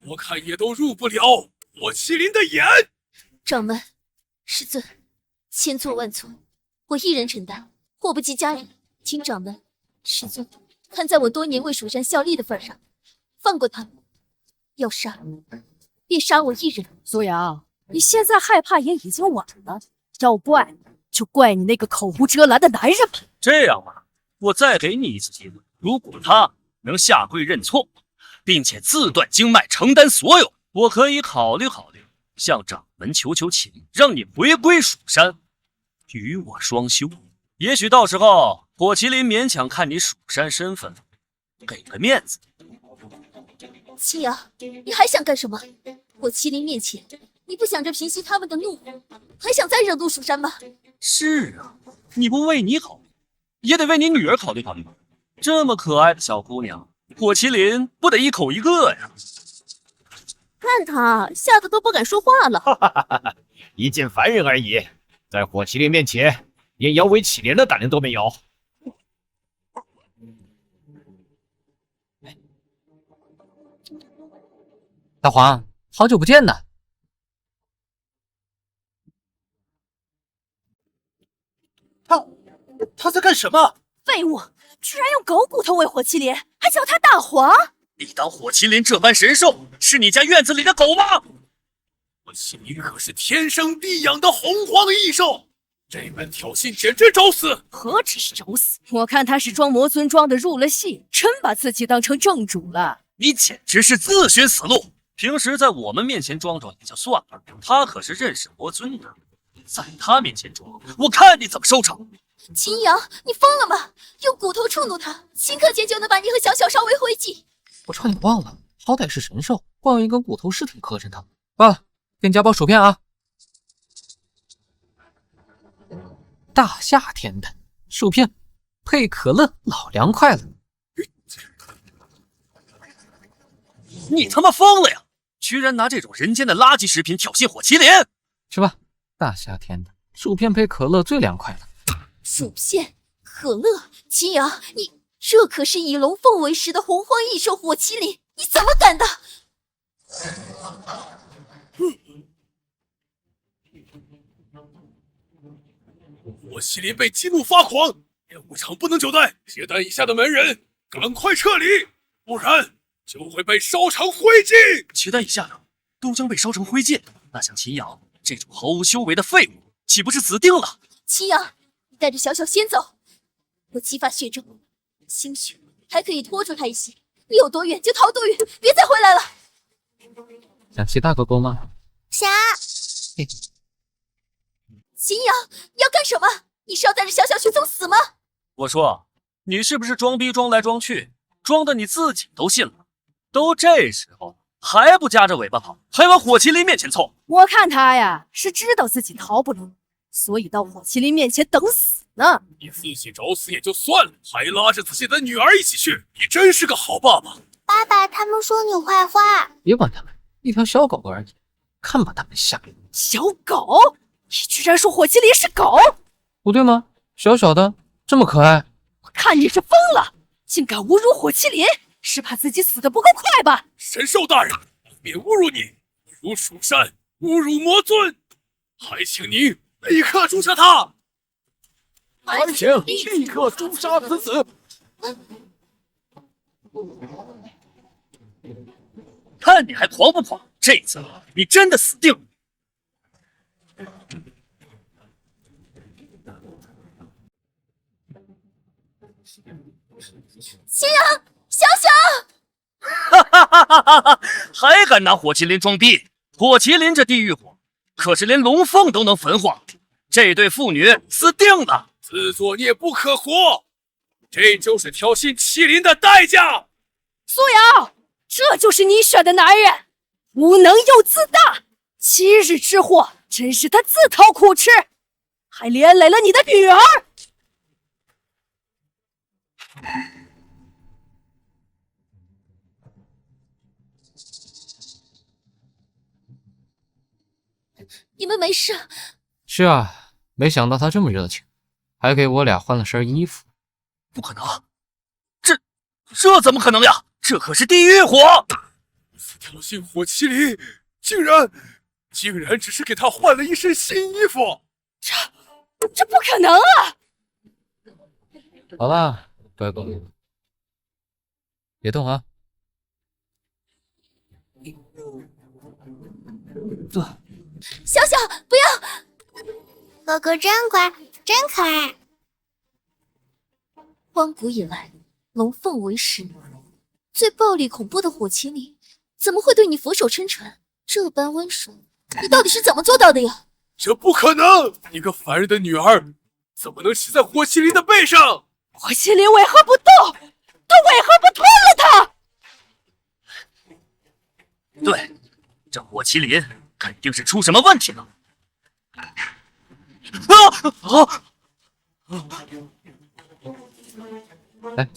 Speaker 1: 我看也都入不了火麒麟的眼。
Speaker 2: 掌门，师尊，千错万错，我一人承担，祸不及家人，请掌门、师尊看在我多年为蜀山效力的份上，放过他们。要杀，别杀我一人。
Speaker 10: 苏瑶，你现在害怕也已经晚了，要怪就怪你那个口无遮拦的男人吧。
Speaker 8: 这样吧，我再给你一次机会，如果他能下跪认错，并且自断经脉承担所有，我可以考虑向掌门求情，让你回归蜀山，与我双修。也许到时候火麒麟勉强看你蜀山身份，给个面子。
Speaker 2: 青阳，你还想干什么？火麒麟面前，你不想着平息他们的怒火，还想再惹怒蜀山吗？
Speaker 8: 是啊，你不为你考虑，也得为你女儿考虑。这么可爱的小姑娘，火麒麟不得一口一个呀？
Speaker 3: 看他吓得都不敢说话了。
Speaker 7: 一介凡人而已，在火麒麟面前，连摇尾乞怜的胆量都没有。
Speaker 6: 大黄，好久不见呐！
Speaker 9: 他在干什么？
Speaker 10: 废物，居然用狗骨头喂火麒麟，还叫他大黄！
Speaker 8: 你当火麒麟这般神兽是你家院子里的狗吗？
Speaker 1: 火麒麟可是天生地养的洪荒异兽，这般挑衅简直找死！
Speaker 10: 何止是找死，我看他是装魔尊装的入了戏，真把自己当成正主了。
Speaker 8: 你简直是自寻死路！平时在我们面前装装也就算了，他可是认识魔尊的，在他面前装，我看你怎么收场！
Speaker 2: 秦阳，你疯了吗？用骨头触怒他，顷刻间就能把你和小小烧为灰烬。
Speaker 6: 我差点忘了，好歹是神兽，光有一根骨头是挺磕碜的。罢了，给你加包薯片啊！大夏天的，薯片配可乐，老凉快了。
Speaker 8: 你他妈疯了呀！居然拿这种人间的垃圾食品挑衅火麒麟！
Speaker 6: 去吧，大夏天的，薯片配可乐最凉快了。
Speaker 2: 薯片、可乐，秦阳，你这可是以龙凤为食的洪荒异兽火麒麟，你怎么敢的？
Speaker 1: 火麒麟被激怒发狂，任务场不能久待，接待以下的门人赶快撤离，不然就会被烧成灰烬。
Speaker 8: 接待以下的都将被烧成灰烬，那像秦阳这种毫无修为的废物，岂不是死定了？
Speaker 2: 秦阳，你带着小小先走，我激发血咒，兴许还可以拖住他一些。你有多远就逃多远，别再回来了。
Speaker 6: 想骑大狗狗吗？
Speaker 5: 想。
Speaker 6: 嘿，
Speaker 2: 秦阳，你要干什么？你是要带着小小去送死吗？
Speaker 8: 我说，你是不是装逼装来装去，装的你自己都信了？都这时候还不夹着尾巴跑，还往火麒麟面前凑？
Speaker 10: 我看他呀，是知道自己逃不了，所以到火麒麟面前等死呢。
Speaker 1: 你自己找死也就算了，还拉着自己的女儿一起去，你真是个好爸爸。
Speaker 5: 爸爸，他们说你坏话。
Speaker 6: 别管他们，一条小狗狗而已，看把他们吓。
Speaker 10: 小狗？你居然说火麒麟是狗？
Speaker 6: 不对吗？小小的，这么可爱。
Speaker 10: 我看你是疯了，竟敢侮辱火麒麟，是怕自己死得不够快吧？
Speaker 1: 神兽大人，别侮辱你，侮辱蜀山，侮辱魔尊，还请您立刻诛杀他！
Speaker 7: 还请立刻诛杀此子！
Speaker 8: 看你还狂不狂？这次你真的死定了！
Speaker 2: 秦阳，小小，
Speaker 8: 哈哈哈哈哈！还敢拿火麒麟装逼？火麒麟这地狱火，可是连龙凤都能焚化，这对父女死定了！
Speaker 1: 自作孽不可活，这就是挑衅麒麟的代价。
Speaker 10: 苏瑶，这就是你选的男人，无能又自大，七日之祸真是他自讨苦吃，还连累了你的女儿。
Speaker 2: 你们没事？
Speaker 6: 是啊，没想到他这么热情，还给我俩换了身衣服。
Speaker 8: 不可能，这怎么可能呀？这可是地狱火！
Speaker 1: 挑衅火麒麟，竟然只是给他换了一身新衣服。
Speaker 10: 这不可能啊！
Speaker 6: 好了，乖狗，别动啊。
Speaker 2: 小小，不要！
Speaker 5: 哥哥真乖，真可爱。
Speaker 2: 荒古以来，龙凤为食，最暴力恐怖的火麒麟，怎么会对你俯首称臣，这般温顺？你到底是怎么做到的呀？
Speaker 1: 这不可能！一个凡人的女儿，怎么能骑在火麒麟的背上？
Speaker 10: 火麒麟为何不动？他为何不吞了他？
Speaker 8: 对，这火麒麟肯定是出什么问题了。
Speaker 6: 来，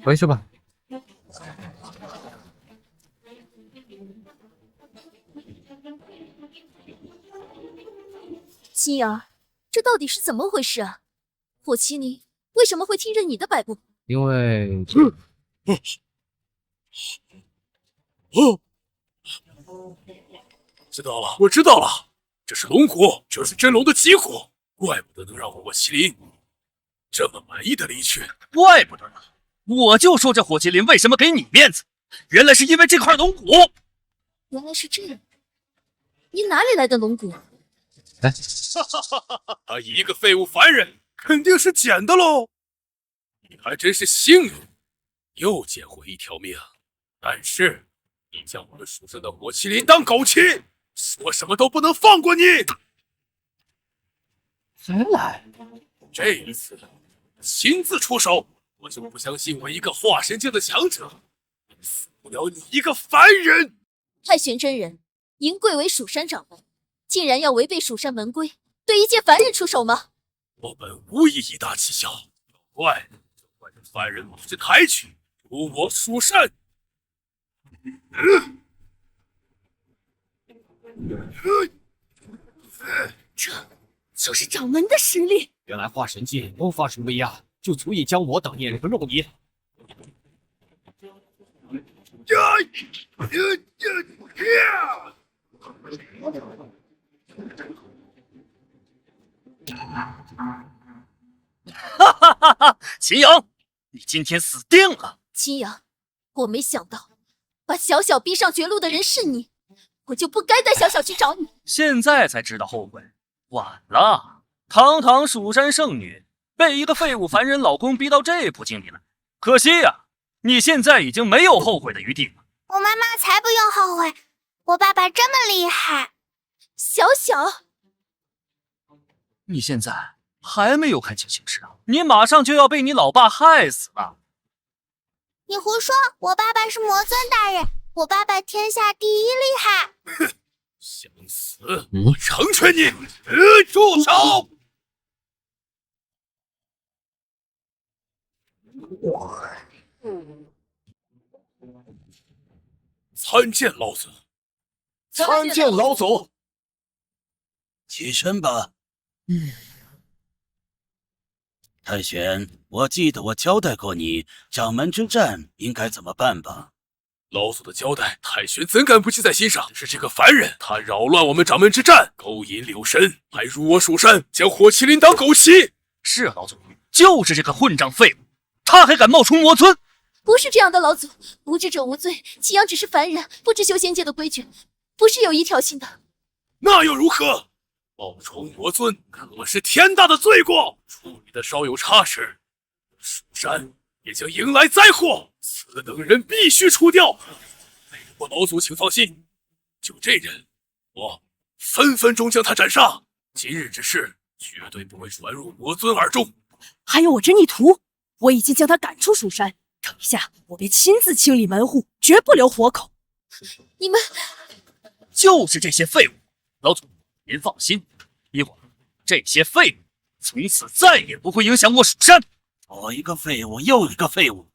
Speaker 6: 回去吧。
Speaker 2: 心儿，这到底是怎么回事啊？火麒麟为什么会听任你的摆布？
Speaker 6: 因为
Speaker 1: 知道了，我知道了，这是龙骨，这是真龙的脊骨，怪不得能让火麒麟这么满意的离去。
Speaker 8: 怪不得呢，我就说这火麒麟为什么给你面子，原来是因为这块龙骨。
Speaker 2: 原来是这样，你哪里来的龙骨？
Speaker 6: 来，
Speaker 1: 他一个废物凡人，肯定是捡的喽。你还真是幸运，又捡回一条命。但是你将我们蜀山的火麒麟当狗骑，说什么都不能放过你。
Speaker 6: 再来，
Speaker 1: 这一次亲自出手，我就不相信我一个化神境的强者死不了你一个凡人。
Speaker 2: 太玄真人，银贵为蜀山掌门，竟然要违背蜀山门规，对一介凡人出手吗？
Speaker 1: 我本无意以大欺小，怪这凡人不识抬举，辱我蜀山。
Speaker 10: 这就是掌门的实力。
Speaker 4: 原来化神界都发生威压，就足以将我等碾成肉泥。
Speaker 8: 哈哈哈哈！秦阳，你今天死定了！
Speaker 2: 秦阳，我没想到把小小逼上绝路的人是你，我就不该带小小去找你。
Speaker 8: 现在才知道后悔，晚了。堂堂蜀山圣女，被一个废物凡人老公逼到这步境里来，可惜呀，你现在已经没有后悔的余地了。
Speaker 5: 我妈妈才不用后悔，我爸爸这么厉害。
Speaker 2: 小小，
Speaker 8: 你现在还没有看清形势啊！你马上就要被你老爸害死了。
Speaker 5: 你胡说，我爸爸是魔尊大人，我爸爸天下第一厉害。
Speaker 1: 哼，想死我成全你！住手！参见老祖！
Speaker 9: 参见老祖！起身吧。太玄，我记得我交代过你，掌门之战应该怎么办吧？
Speaker 1: 老祖的交代，太玄怎敢不记在心上？是这个凡人，他扰乱我们掌门之战，勾引柳神，还辱我蜀山，将火麒麟当狗骑。
Speaker 8: 是啊，老祖，就是这个混账废物，他还敢冒充魔尊！
Speaker 2: 不是这样的，老祖，无知者无罪。祁阳只是凡人，不知修仙界的规矩，不是有意挑衅的。
Speaker 1: 那又如何？冒充魔尊可是天大的罪过，处理的稍有差池，蜀山也将迎来灾祸。此等人必须除掉。我老祖请放心，就这人，我分分钟将他斩杀。今日之事绝对不会传入魔尊耳中。
Speaker 10: 还有我这逆徒，我已经将他赶出蜀山。等一下，我便亲自清理门户，绝不留活口。
Speaker 2: 你们
Speaker 8: 就是这些废物，老祖您放心，一会儿这些废物从此再也不会影响我蜀山。
Speaker 9: 我一个废物又一个废物，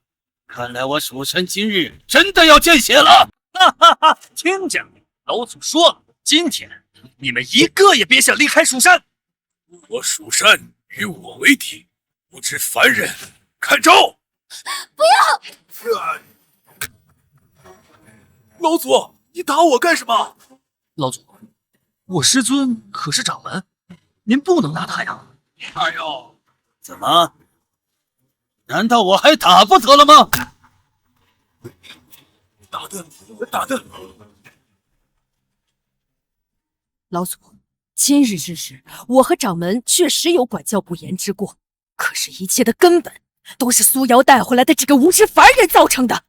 Speaker 9: 看来我蜀山今日真的要见血了！
Speaker 8: 哈哈哈！听见了，老祖说了，今天你们一个也别想离开蜀山。
Speaker 1: 我蜀山与我为敌，不知凡人看招！
Speaker 2: 不要！
Speaker 1: 老祖，你打我干什么？
Speaker 8: 老祖，我师尊可是掌门，您不能打他呀！
Speaker 9: 哎呦，怎么？难道我还打不得了吗？
Speaker 1: 打的！
Speaker 10: 老祖，今日之事，我和掌门确实有管教不严之过，可是，一切的根本都是苏瑶带回来的这个无知凡人造成的。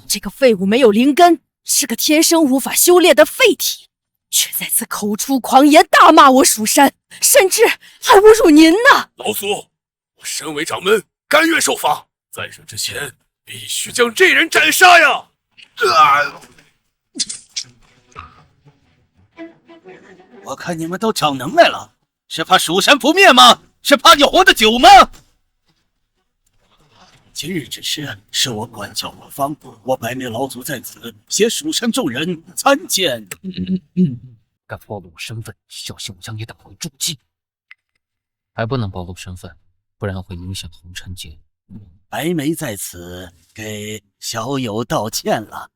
Speaker 10: 这个废物没有灵根，是个天生无法修炼的废体，却在此口出狂言，大骂我蜀山，甚至还侮辱您呢！
Speaker 1: 老祖，我身为掌门，甘愿受罚。在这之前，必须将这人斩杀呀！
Speaker 9: 我看你们都长能耐了，是怕蜀山不灭吗？是怕你活得久吗？今日之事是我管教我方，我白眉老祖在此，携蜀山众人参见。
Speaker 4: 敢暴露我身份，小心我将你打回重击。还不能暴露身份，不然会影响红尘劫。
Speaker 9: 白眉在此给小友道歉了。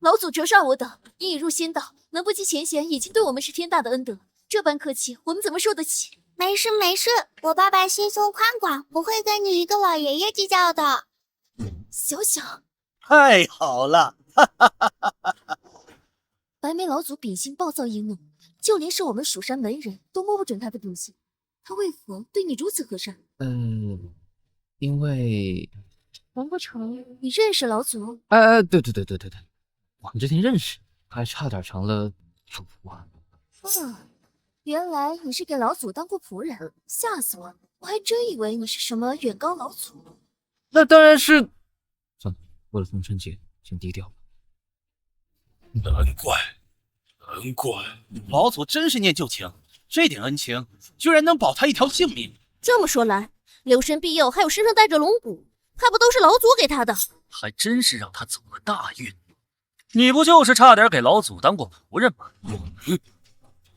Speaker 2: 老祖折煞我等，因已入仙道，能不计前嫌，已经对我们是天大的恩德。这般客气，我们怎么受得起？
Speaker 5: 没事没事，我爸爸心胸宽广，不会跟你一个老爷爷计较的。
Speaker 2: 小小，
Speaker 9: 太好了！
Speaker 2: 白眉老祖秉性暴躁易怒，就连是我们蜀山门人都摸不准他的秉性，他为何对你如此和善？
Speaker 4: 因为
Speaker 2: 难不成你认识老祖？
Speaker 4: 对，我们之前认识，还差点成了主仆啊。
Speaker 2: 原来你是给老祖当过仆人，吓死我！我还真以为你是什么远高老祖。
Speaker 4: 那当然是。算了，为了红尘劫，先低调吧。
Speaker 1: 难怪，
Speaker 9: 老祖真是念旧情，这点恩情居然能保他一条性命。
Speaker 2: 这么说来，留神庇佑还有身上带着龙骨，还不都是老祖给他的？
Speaker 8: 还真是让他走了大运。你不就是差点给老祖当过仆人吗？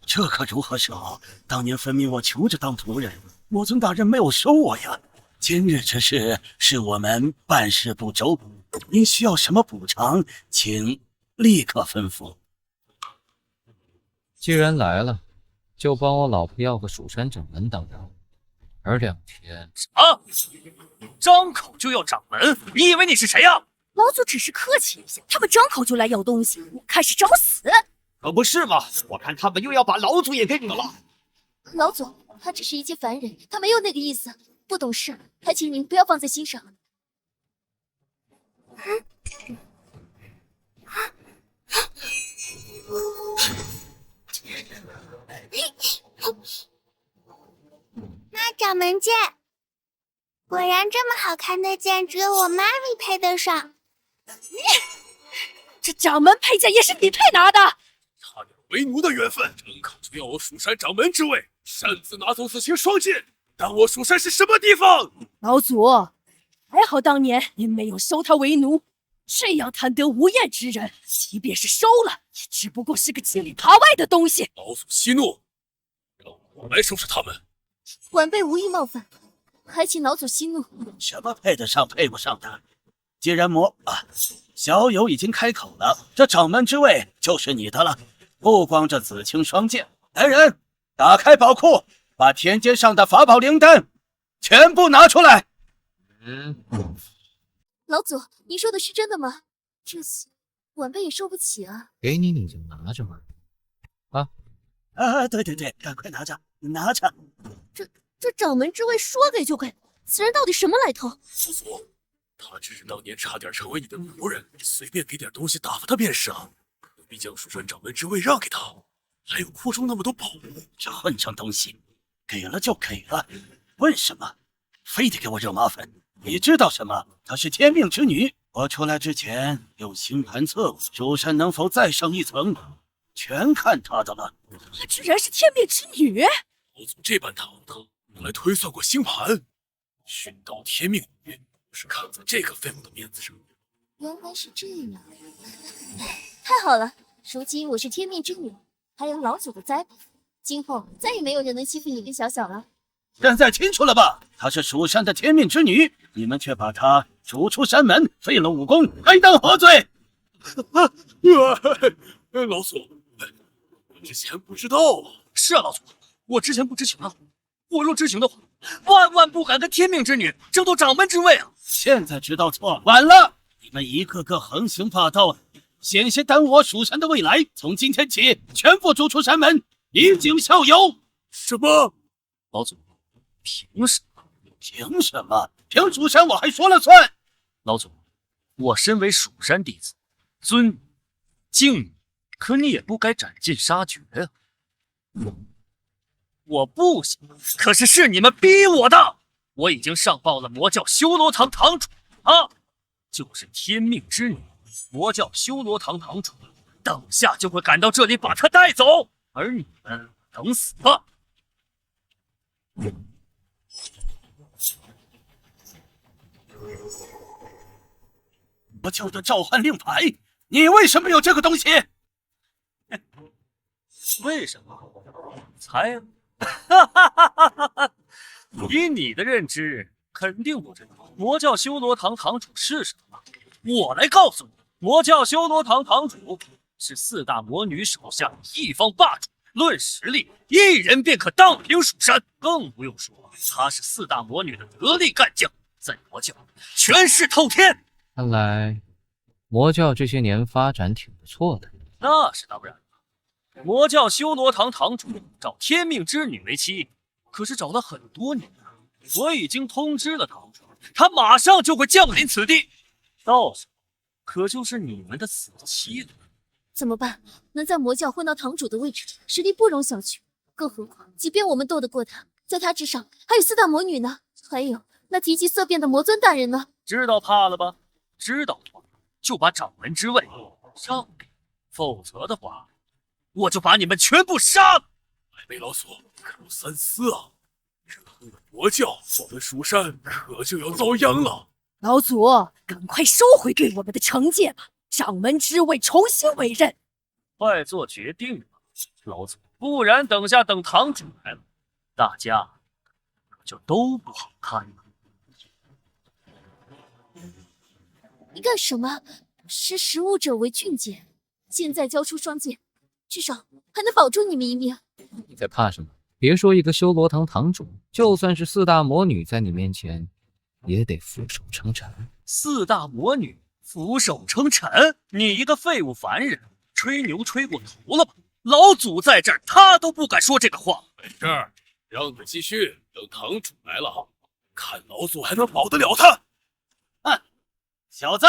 Speaker 9: 这可如何是好？当年分明我求着当仆人，魔尊大人没有收我呀。今日之事是我们办事不周，您需要什么补偿，请立刻吩咐。
Speaker 6: 既然来了，就帮我老婆要个蜀山掌门当掌，而2天。
Speaker 8: 啊！张口就要掌门，你以为你是谁呀？
Speaker 10: 老祖只是客气一下，他们张口就来要东西，我看是找死。
Speaker 7: 可不是嘛！我看他们又要把老祖也给惹了。
Speaker 2: 老祖，他只是一介凡人，他没有那个意思，不懂事，还请您不要放在心上。
Speaker 5: 那掌门剑，果然这么好看的剑，只有我妈咪配得上。
Speaker 10: 这掌门佩剑也是你配拿的？
Speaker 1: 差点为奴的缘分，张口就要我蜀山掌门之位，擅自拿走此情双剑，当我蜀山是什么地方？
Speaker 10: 老祖，还好当年您没有收他为奴，这样贪得无厌之人，即便是收了，也只不过是个七里八外的东西。
Speaker 1: 老祖息怒，让我来收拾他们。
Speaker 2: 晚辈无意冒犯，还请老祖息怒。
Speaker 9: 什么配得上配不上的？既然小友已经开口了，这掌门之位就是你的了。不光这紫青双剑，来人，打开宝库，把天阶上的法宝灵丹全部拿出来。
Speaker 2: 老祖，您说的是真的吗？这些晚辈也受不起啊。
Speaker 6: 给你你就拿着嘛。
Speaker 9: 对，赶快拿着，拿着。
Speaker 2: 这掌门之位说给就给，此人到底什么来头？
Speaker 1: 老祖，他只是当年差点成为你的仆人，随便给点东西打发他便是啊。必将蜀山掌门之位让给他，还有库中那么多宝物。
Speaker 9: 这混账东西，给了就给了，问什么？非得给我惹麻烦？你知道什么？她是天命之女。我出来之前用星盘测过，蜀山能否再上一层，全看她的了。
Speaker 10: 她居然是天命之女！
Speaker 1: 老祖这般堂堂，原来推算过星盘，寻到天命女，是看在这个废物的面子上。
Speaker 2: 原来是这样，太好了！如今我是天命之女，还有老祖的栽培，今后再也没有人能欺负你跟小小了。
Speaker 9: 现在清楚了吧？她是蜀山的天命之女，你们却把她逐出山门，废了武功，还当何罪？
Speaker 1: 老祖，我之前不知道啊。
Speaker 8: 是啊，老祖，我之前不知情啊。我若知情的话，万万不敢跟天命之女争夺掌门之位啊！
Speaker 9: 现在知道错，晚了！你们一个个横行霸道，险些耽误我蜀山的未来。从今天起，全部逐出山门，以儆效尤。
Speaker 1: 什么？
Speaker 8: 老祖，凭什么？
Speaker 9: 凭什么？凭蜀山我还说了算。
Speaker 8: 老祖，我身为蜀山弟子，尊你敬你，可你也不该斩尽杀绝啊！我不行，可是你们逼我的。我已经上报了魔教修罗堂堂主啊，就是天命之女，魔教修罗堂堂主，等下就会赶到这里把她带走，而你们等死吧！
Speaker 9: 魔教的召唤令牌，你为什么有这个东西？
Speaker 8: 为什么？猜啊！以你的认知，肯定不知道魔教修罗堂堂主是什么。我来告诉你，魔教修罗堂堂主是四大魔女手下一方霸主，论实力，一人便可荡平蜀山。更不用说，他是四大魔女的得力干将，在魔教权势透天。
Speaker 6: 看来魔教这些年发展挺不错的。
Speaker 8: 那是当然了，魔教修罗堂堂主找天命之女为妻，可是找了很多年了。我已经通知了堂主，他马上就会降临此地，到时候可就是你们的死期了。
Speaker 2: 怎么办？能在魔教混到堂主的位置，实力不容小觑。更何况，即便我们斗得过他，在他之上还有四大魔女呢，还有那提及色变的魔尊大人呢。
Speaker 8: 知道怕了吧？知道的话，就把掌门之位让给，否则的话，我就把你们全部杀了。
Speaker 1: 百倍老祖，可有三思啊！惹怒了魔教，我们蜀山可就要遭殃了。
Speaker 10: 老祖，赶快收回对我们的惩戒吧！掌门之位重新委任。
Speaker 8: 快做决定吧，老祖，不然等堂主来了，大家就都不好看了。
Speaker 2: 你干什么？识时务者为俊杰，现在交出双剑，至少还能保住你们一命。
Speaker 6: 你在怕什么？别说一个修罗堂堂主，就算是四大魔女在你面前，也得俯首称臣。
Speaker 8: 四大魔女俯首称臣？你一个废物凡人，吹牛吹过头了吧？老祖在这儿，他都不敢说这个话。
Speaker 1: 没事儿，让你们继续，等堂主来了，看老祖还能保得了他。
Speaker 9: 哼，小子，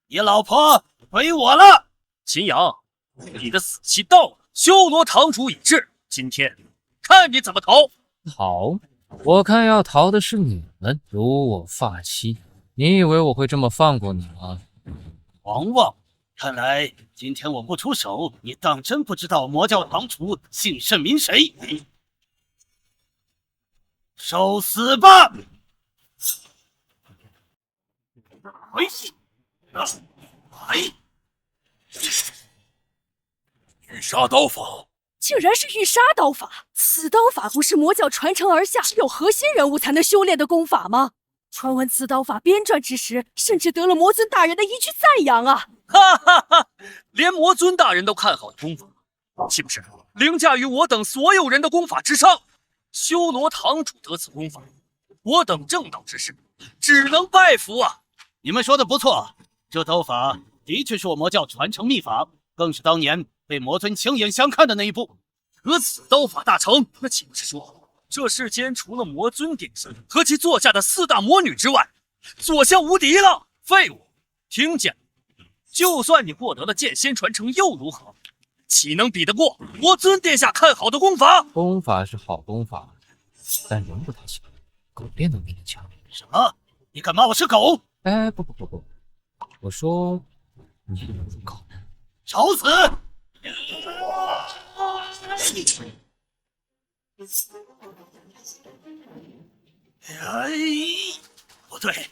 Speaker 9: 你老婆归我了。
Speaker 8: 秦阳，你的死期到了，修罗堂主已至，今天看你怎么逃。
Speaker 6: 逃？我看要逃的是你们，辱我发妻。你以为我会这么放过你吗？
Speaker 9: 狂妄！看来今天我不出手，你当真不知道魔教堂主姓甚名谁？受死吧！
Speaker 1: 御杀刀法，
Speaker 10: 竟然是御杀刀法！此刀法不是魔教传承而下，只有核心人物才能修炼的功法吗？传闻此刀法编撰之时，甚至得了魔尊大人的一句赞扬啊！
Speaker 8: 哈哈哈，连魔尊大人都看好的功法，岂不是凌驾于我等所有人的功法之上？修罗堂主得此功法，我等正道之士只能拜服啊！
Speaker 9: 你们说的不错，这刀法的确是我魔教传承秘法，更是当年被魔尊亲眼相看的那一步。
Speaker 8: 得此刀法大成，那岂不是说这世间除了魔尊顶孙和其座下的四大魔女之外，所向无敌了？废物，听见了？就算你获得了剑仙传承又如何？岂能比得过魔尊殿下看好的功法？
Speaker 6: 功法是好功法，但人不太行，狗练都比你强。
Speaker 9: 什么？你敢骂我是狗？
Speaker 6: 哎，不，我说你不如狗呢。
Speaker 9: 找死！哎，不对，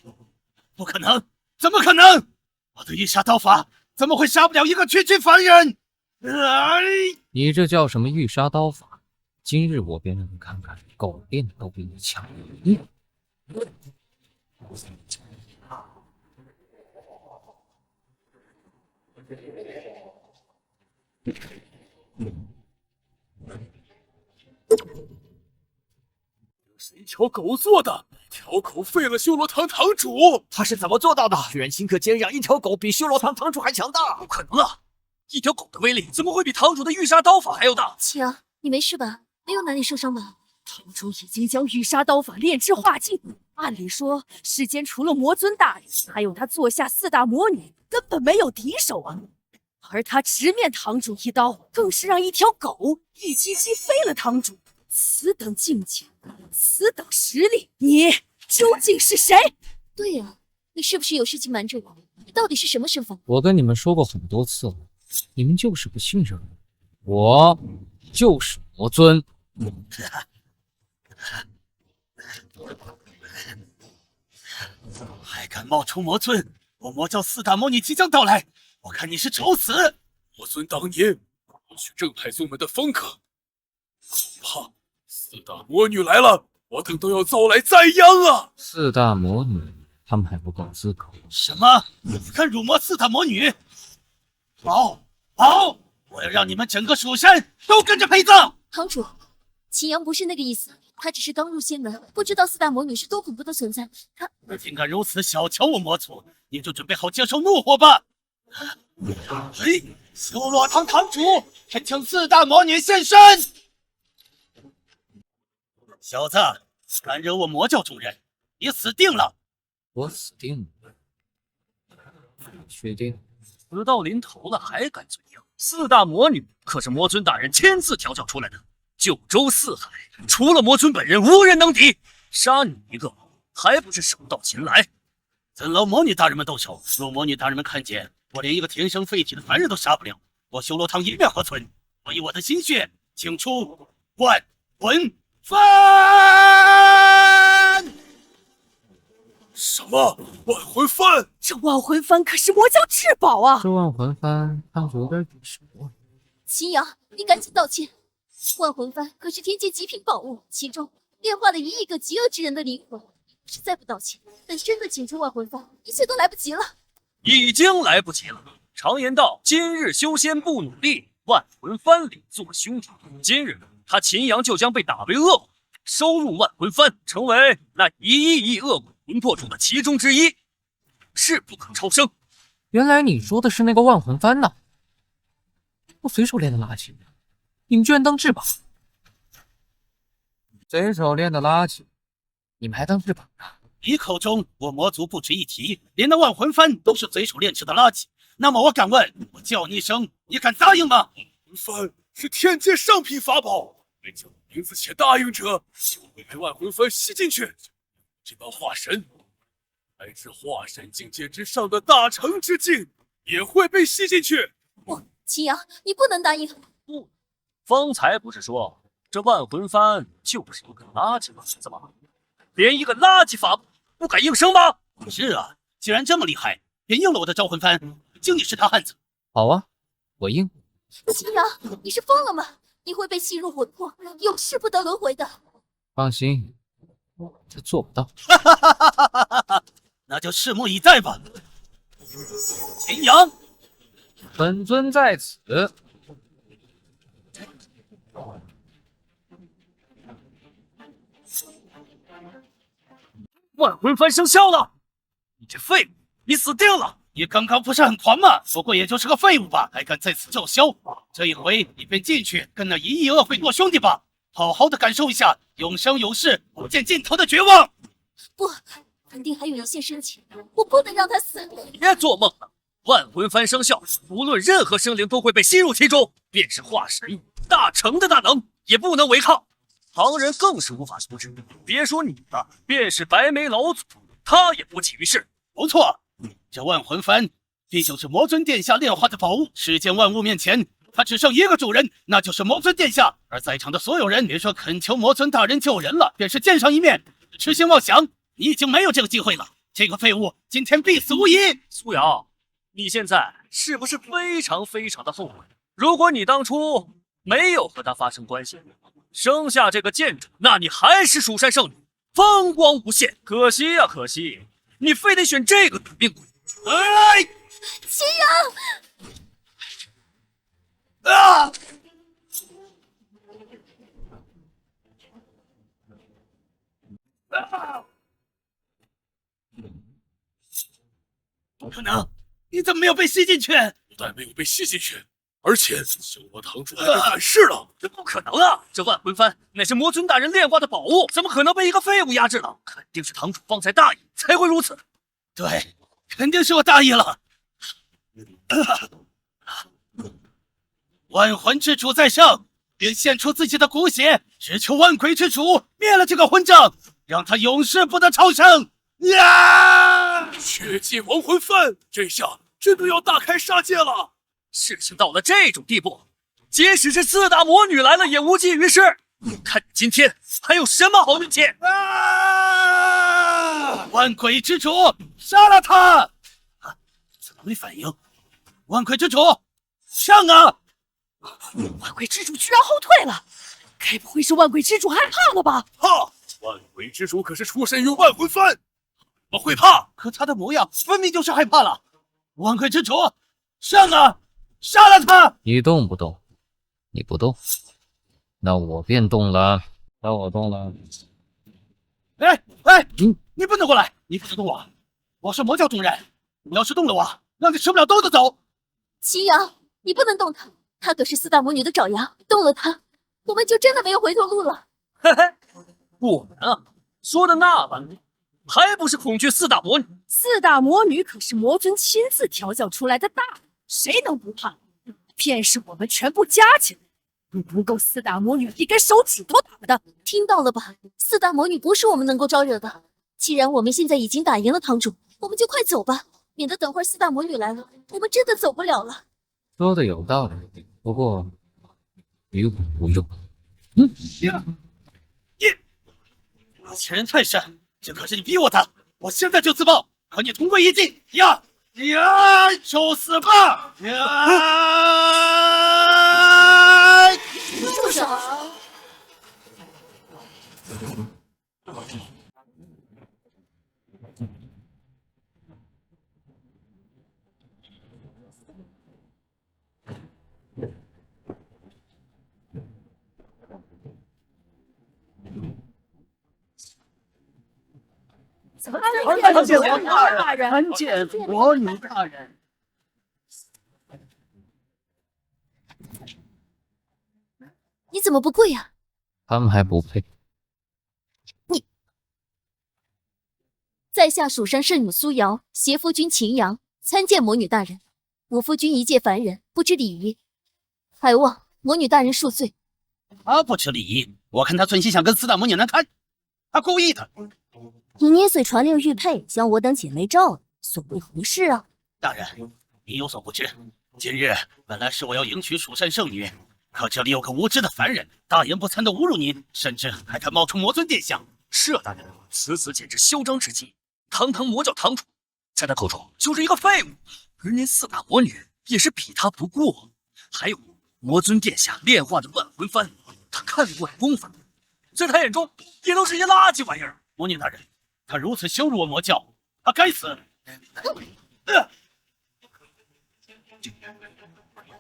Speaker 9: 不可能，怎么可能？我的御杀刀法怎么会杀不了一个区区凡人？哎，
Speaker 6: 你这叫什么御杀刀法？今日我便让你看看，狗练的都比你强。
Speaker 1: 是一条狗做的，条狗废了修罗堂堂主。
Speaker 7: 他是怎么做到的？居然顷刻间让一条狗比修罗堂堂主还强大！
Speaker 8: 不可能啊！一条狗的威力怎么会比堂主的御杀刀法还要大？
Speaker 2: 启阳，你没事吧？没有哪里受伤吧？
Speaker 10: 堂主已经将御杀刀法炼至化境，按理说世间除了魔尊大人，还有他座下4大魔女，根本没有敌手啊！而他直面堂主一刀，更是让一条狗一击击飞了堂主。此等境界，此等实力，你究竟是谁？
Speaker 2: 对呀，你是不是有事情瞒着我？你到底是什么身份？
Speaker 6: 我跟你们说过很多次了，你们就是不信任我。我就是魔尊。
Speaker 9: 还敢冒充魔尊？我魔教4大魔女即将到来，我看你是找死！
Speaker 1: 魔尊当年不许正派宗门的风格，恐怕4大魔女来了，我等都要遭来灾殃啊
Speaker 6: ！4大魔女，他们还不够资格。
Speaker 9: 什么？你敢辱没4大魔女？好，我要让你们整个蜀山都跟着陪葬！
Speaker 2: 堂主，祁阳不是那个意思，他只是刚入仙门，不知道4大魔女是多恐怖的存在。他
Speaker 9: 竟敢如此小瞧我魔族，你就准备好接受怒火吧！哎，修罗堂堂主，恳请4大魔女现身！小子，敢惹我魔教众人，你死定了！
Speaker 6: 我死定了？确定？
Speaker 8: 死到临头了还敢嘴硬？4大魔女可是魔尊大人亲自调教出来的，九州4海，除了魔尊本人，无人能敌。杀你一个，还不是手到擒来？
Speaker 9: 怎劳魔女大人们动手？若魔女大人们看见我连一个天生废体的凡人都杀不了，我修罗堂颜面何存？我以我的心血，请出万魂幡！
Speaker 1: 什么万魂幡？
Speaker 10: 这万魂幡可是魔教至宝啊！
Speaker 6: 这万魂幡看着有点眼熟啊。
Speaker 2: 祁阳，你赶紧道歉。万魂幡可是天阶极品宝物，其中炼化了1亿个极恶之人的灵魂。实在不道歉，等真的请出万魂幡，一切都来不及了。
Speaker 8: 已经来不及了。常言道，今日修仙不努力，万魂幡里做兄弟。今日他秦阳就将被打为恶鬼，收入万魂幡，成为那1亿恶鬼魂魄中的其中之一，势不可超生。
Speaker 6: 原来你说的是那个万魂幡呐！我随手炼的垃圾，你们居然当至宝！随手炼的垃圾，你们还当至宝呢？
Speaker 9: 你口中我魔族不值一提，连那万魂幡都是随手炼制的垃圾。那么我敢问，我叫你一声，你敢答应吗？
Speaker 1: 万魂幡是天阶上品法宝，没叫名字且答应者，就会被万魂幡吸进去。这帮化神，乃至化神境界之上的大成之境，也会被吸进去。
Speaker 2: 祁阳，你不能答应。
Speaker 8: 不，方才不是说这万魂幡就是一个垃圾法子吗？连一个垃圾法不敢应声吗？
Speaker 9: 是啊，既然这么厉害，便应了我的招魂幡，敬你是大汉子。
Speaker 6: 好啊，我应。
Speaker 2: 祁阳，你是疯了吗？你会被吸入魂魄，永世不得轮回的。
Speaker 6: 放心，这做不到。
Speaker 9: 那就拭目以待吧。秦阳，
Speaker 6: 本尊在此。
Speaker 8: 万魂幡生效了！你这废物，你死定了！
Speaker 9: 你刚刚不是很狂吗？不过也就是个废物吧，还敢在此叫嚣！这一回你便进去跟那1亿恶鬼做兄弟吧，好好的感受一下永生永世不见尽头的绝望。
Speaker 2: 不，肯定还有一线生机，我不能让他死。
Speaker 8: 别做梦了！万魂幡生效，无论任何生灵都会被吸入其中，便是化神、大成的大能也不能违抗。旁人更是无法阻止。别说你了，便是白眉老祖，他也不济于事。
Speaker 9: 不错，这万魂幡毕竟是魔尊殿下炼化的宝物，世间万物面前，它只剩一个主人，那就是魔尊殿下。而在场的所有人，别说恳求魔尊大人救人了，便是见上一面，痴心妄想，你已经没有这个机会了。这个废物今天必死无疑。
Speaker 8: 苏瑶，你现在是不是非常的后悔？如果你当初没有和他发生关系，生下这个贱种，那你还是蜀山圣女，风光无限。可惜呀，可惜，你非得选这个赌命鬼。
Speaker 9: 哎，
Speaker 2: 秦阳！
Speaker 9: 啊！啊！不可能！你怎么没有被吸进去？
Speaker 1: 不但没有被吸进去，而且修罗堂主还被反噬了。
Speaker 8: 这不可能啊！这万魂幡乃是魔尊大人炼化的宝物，怎么可能被一个废物压制了？肯定是堂主方才大意，才会如此。
Speaker 9: 对，肯定是我大意了。万魂之主在上，便献出自己的骨血，只求万鬼之主灭了这个混账，让他永世不得超生。呀！
Speaker 1: 血祭亡魂幡，这下真的要大开杀戒了。
Speaker 8: 事情到了这种地步，即使是四大魔女来了也无济于事。看你今天还有什么好运气！
Speaker 9: 啊！万鬼之主，杀了他！啊，怎么没反应？万鬼之主，上啊！
Speaker 10: 万鬼之主居然后退了，该不会是万鬼之主害怕了吧？
Speaker 1: 怕！万鬼之主可是出身于万魂幡，怎么会怕？
Speaker 9: 可他的模样分明就是害怕了。万鬼之主，上啊！杀了他！
Speaker 6: 你动不动，你不动，那我便动了。那我动了。
Speaker 9: 哎，你不能过来！你不能动我！我是魔教中人，你要是动了我，让你吃不了兜着走！
Speaker 2: 秦阳，你不能动他，他可是四大魔女的爪牙，动了他，我们就真的没有回头路了。
Speaker 8: 嘿嘿，我们啊，说的那般，还不是恐惧四大魔女？
Speaker 10: 四大魔女可是魔尊亲自调教出来的大人，谁能不怕？便是我们全部加起来，不够四大魔女一根手指头打的。
Speaker 2: 听到了吧？四大魔女不是我们能够招惹的。既然我们现在已经打赢了堂主，我们就快走吧，免得等会儿四大魔女来了，我们真的走不了了。
Speaker 6: 说的有道理，不过于我无用。
Speaker 9: 你欺人太甚！这可是你逼我的，我现在就自爆，和你同归于尽！呀！受死吧！
Speaker 2: 住手！
Speaker 11: 参见魔女大人，参见魔女大人。
Speaker 2: 你怎么不跪啊？
Speaker 6: 他们还不配。
Speaker 2: 在下蜀山圣女苏瑶，携夫君秦阳，参见魔女大人。我夫君一介凡人，不知礼仪，还望魔女大人恕罪。
Speaker 9: 他不吃礼仪，我看他存心想跟四大魔女难堪，他故意的。
Speaker 3: 你捏碎传令玉佩，将我等姐妹罩了，所谓何事啊？
Speaker 9: 大人，你有所不知，今日本来是我要迎娶蜀山圣女，可这里有个无知的凡人，大言不惭的侮辱您，甚至还敢冒充魔尊殿下。
Speaker 8: 是啊，大人，此简直嚣张之极！堂堂魔教堂主，在他口中就是一个废物，而您四大魔女也是比他不过。还有魔尊殿下炼化的万魂幡，他看过的功法，在他眼中也都是些垃圾玩意儿。
Speaker 9: 魔女大人，他如此羞辱我魔教，他该死！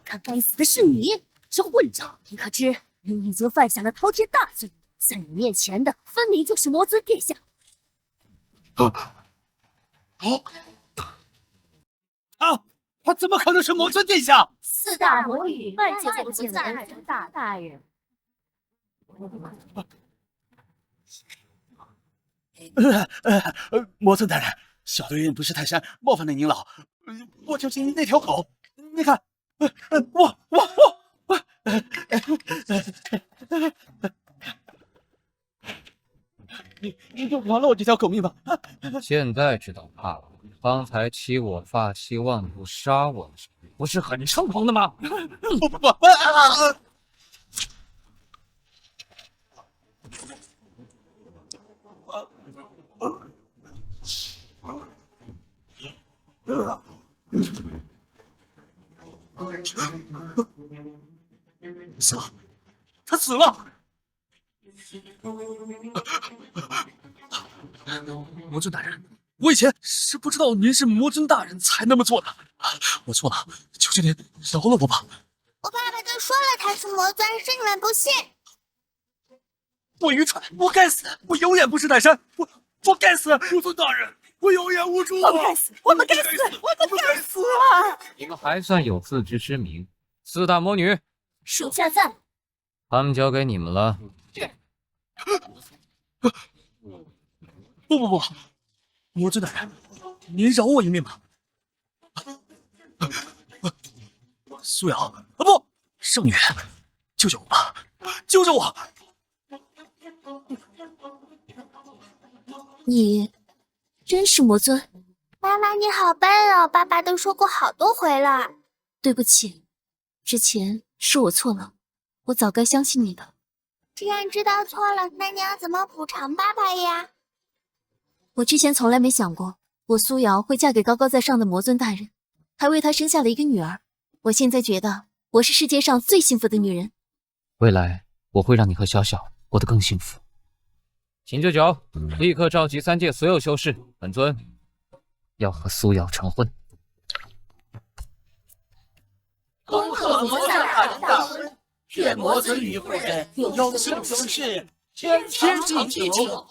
Speaker 3: 看该死的是你，这混账！你可知你已经犯下了滔天大罪？在你面前的分明就是魔尊殿下。
Speaker 9: 他怎么可能是魔尊殿下？
Speaker 3: 四大魔女万劫不见的恩人大人。
Speaker 9: 魔尊大人，小的愿不识泰山，冒犯了您老。我就是那条狗，你看，你就饶了我这条狗命吧！
Speaker 6: 现在知道怕了。刚才欺我发，希望不杀我的时候，不是很猖狂的吗？
Speaker 8: 死了，他死了。魔尊大人，我以前是不知道您是魔尊大人才那么做的，我错了，求求您饶了我吧。
Speaker 5: 我爸爸都说了他是魔尊，是你们不信。
Speaker 8: 我愚蠢，我该死，我有眼不识泰山，我该死！
Speaker 1: 魔尊大人，我有眼无珠
Speaker 10: 我们该死，我们该死，我们该死啊！
Speaker 6: 你们还算有自知之明。四大魔女，
Speaker 2: 属下在。
Speaker 6: 他们交给你们了。
Speaker 8: 不，魔尊大人，您饶我一命吧。苏瑶啊，不，圣女，救救我吧，救救我！
Speaker 2: 你真是魔尊？
Speaker 5: 妈妈你好笨哦，爸爸都说过好多回了。
Speaker 2: 对不起，之前是我错了，我早该相信你的。
Speaker 5: 既然知道错了，那你要怎么补偿爸爸呀？
Speaker 2: 我之前从来没想过，我苏瑶会嫁给高高在上的魔尊大人，还为他生下了一个女儿。我现在觉得我是世界上最幸福的女人。
Speaker 6: 未来我会让你和小小过得更幸福。请舅舅立刻召集3界所有修士，本尊要和苏瑶成婚。
Speaker 11: 恭贺魔下大人大婚，愿魔尊与夫人永庆永世，天长地久。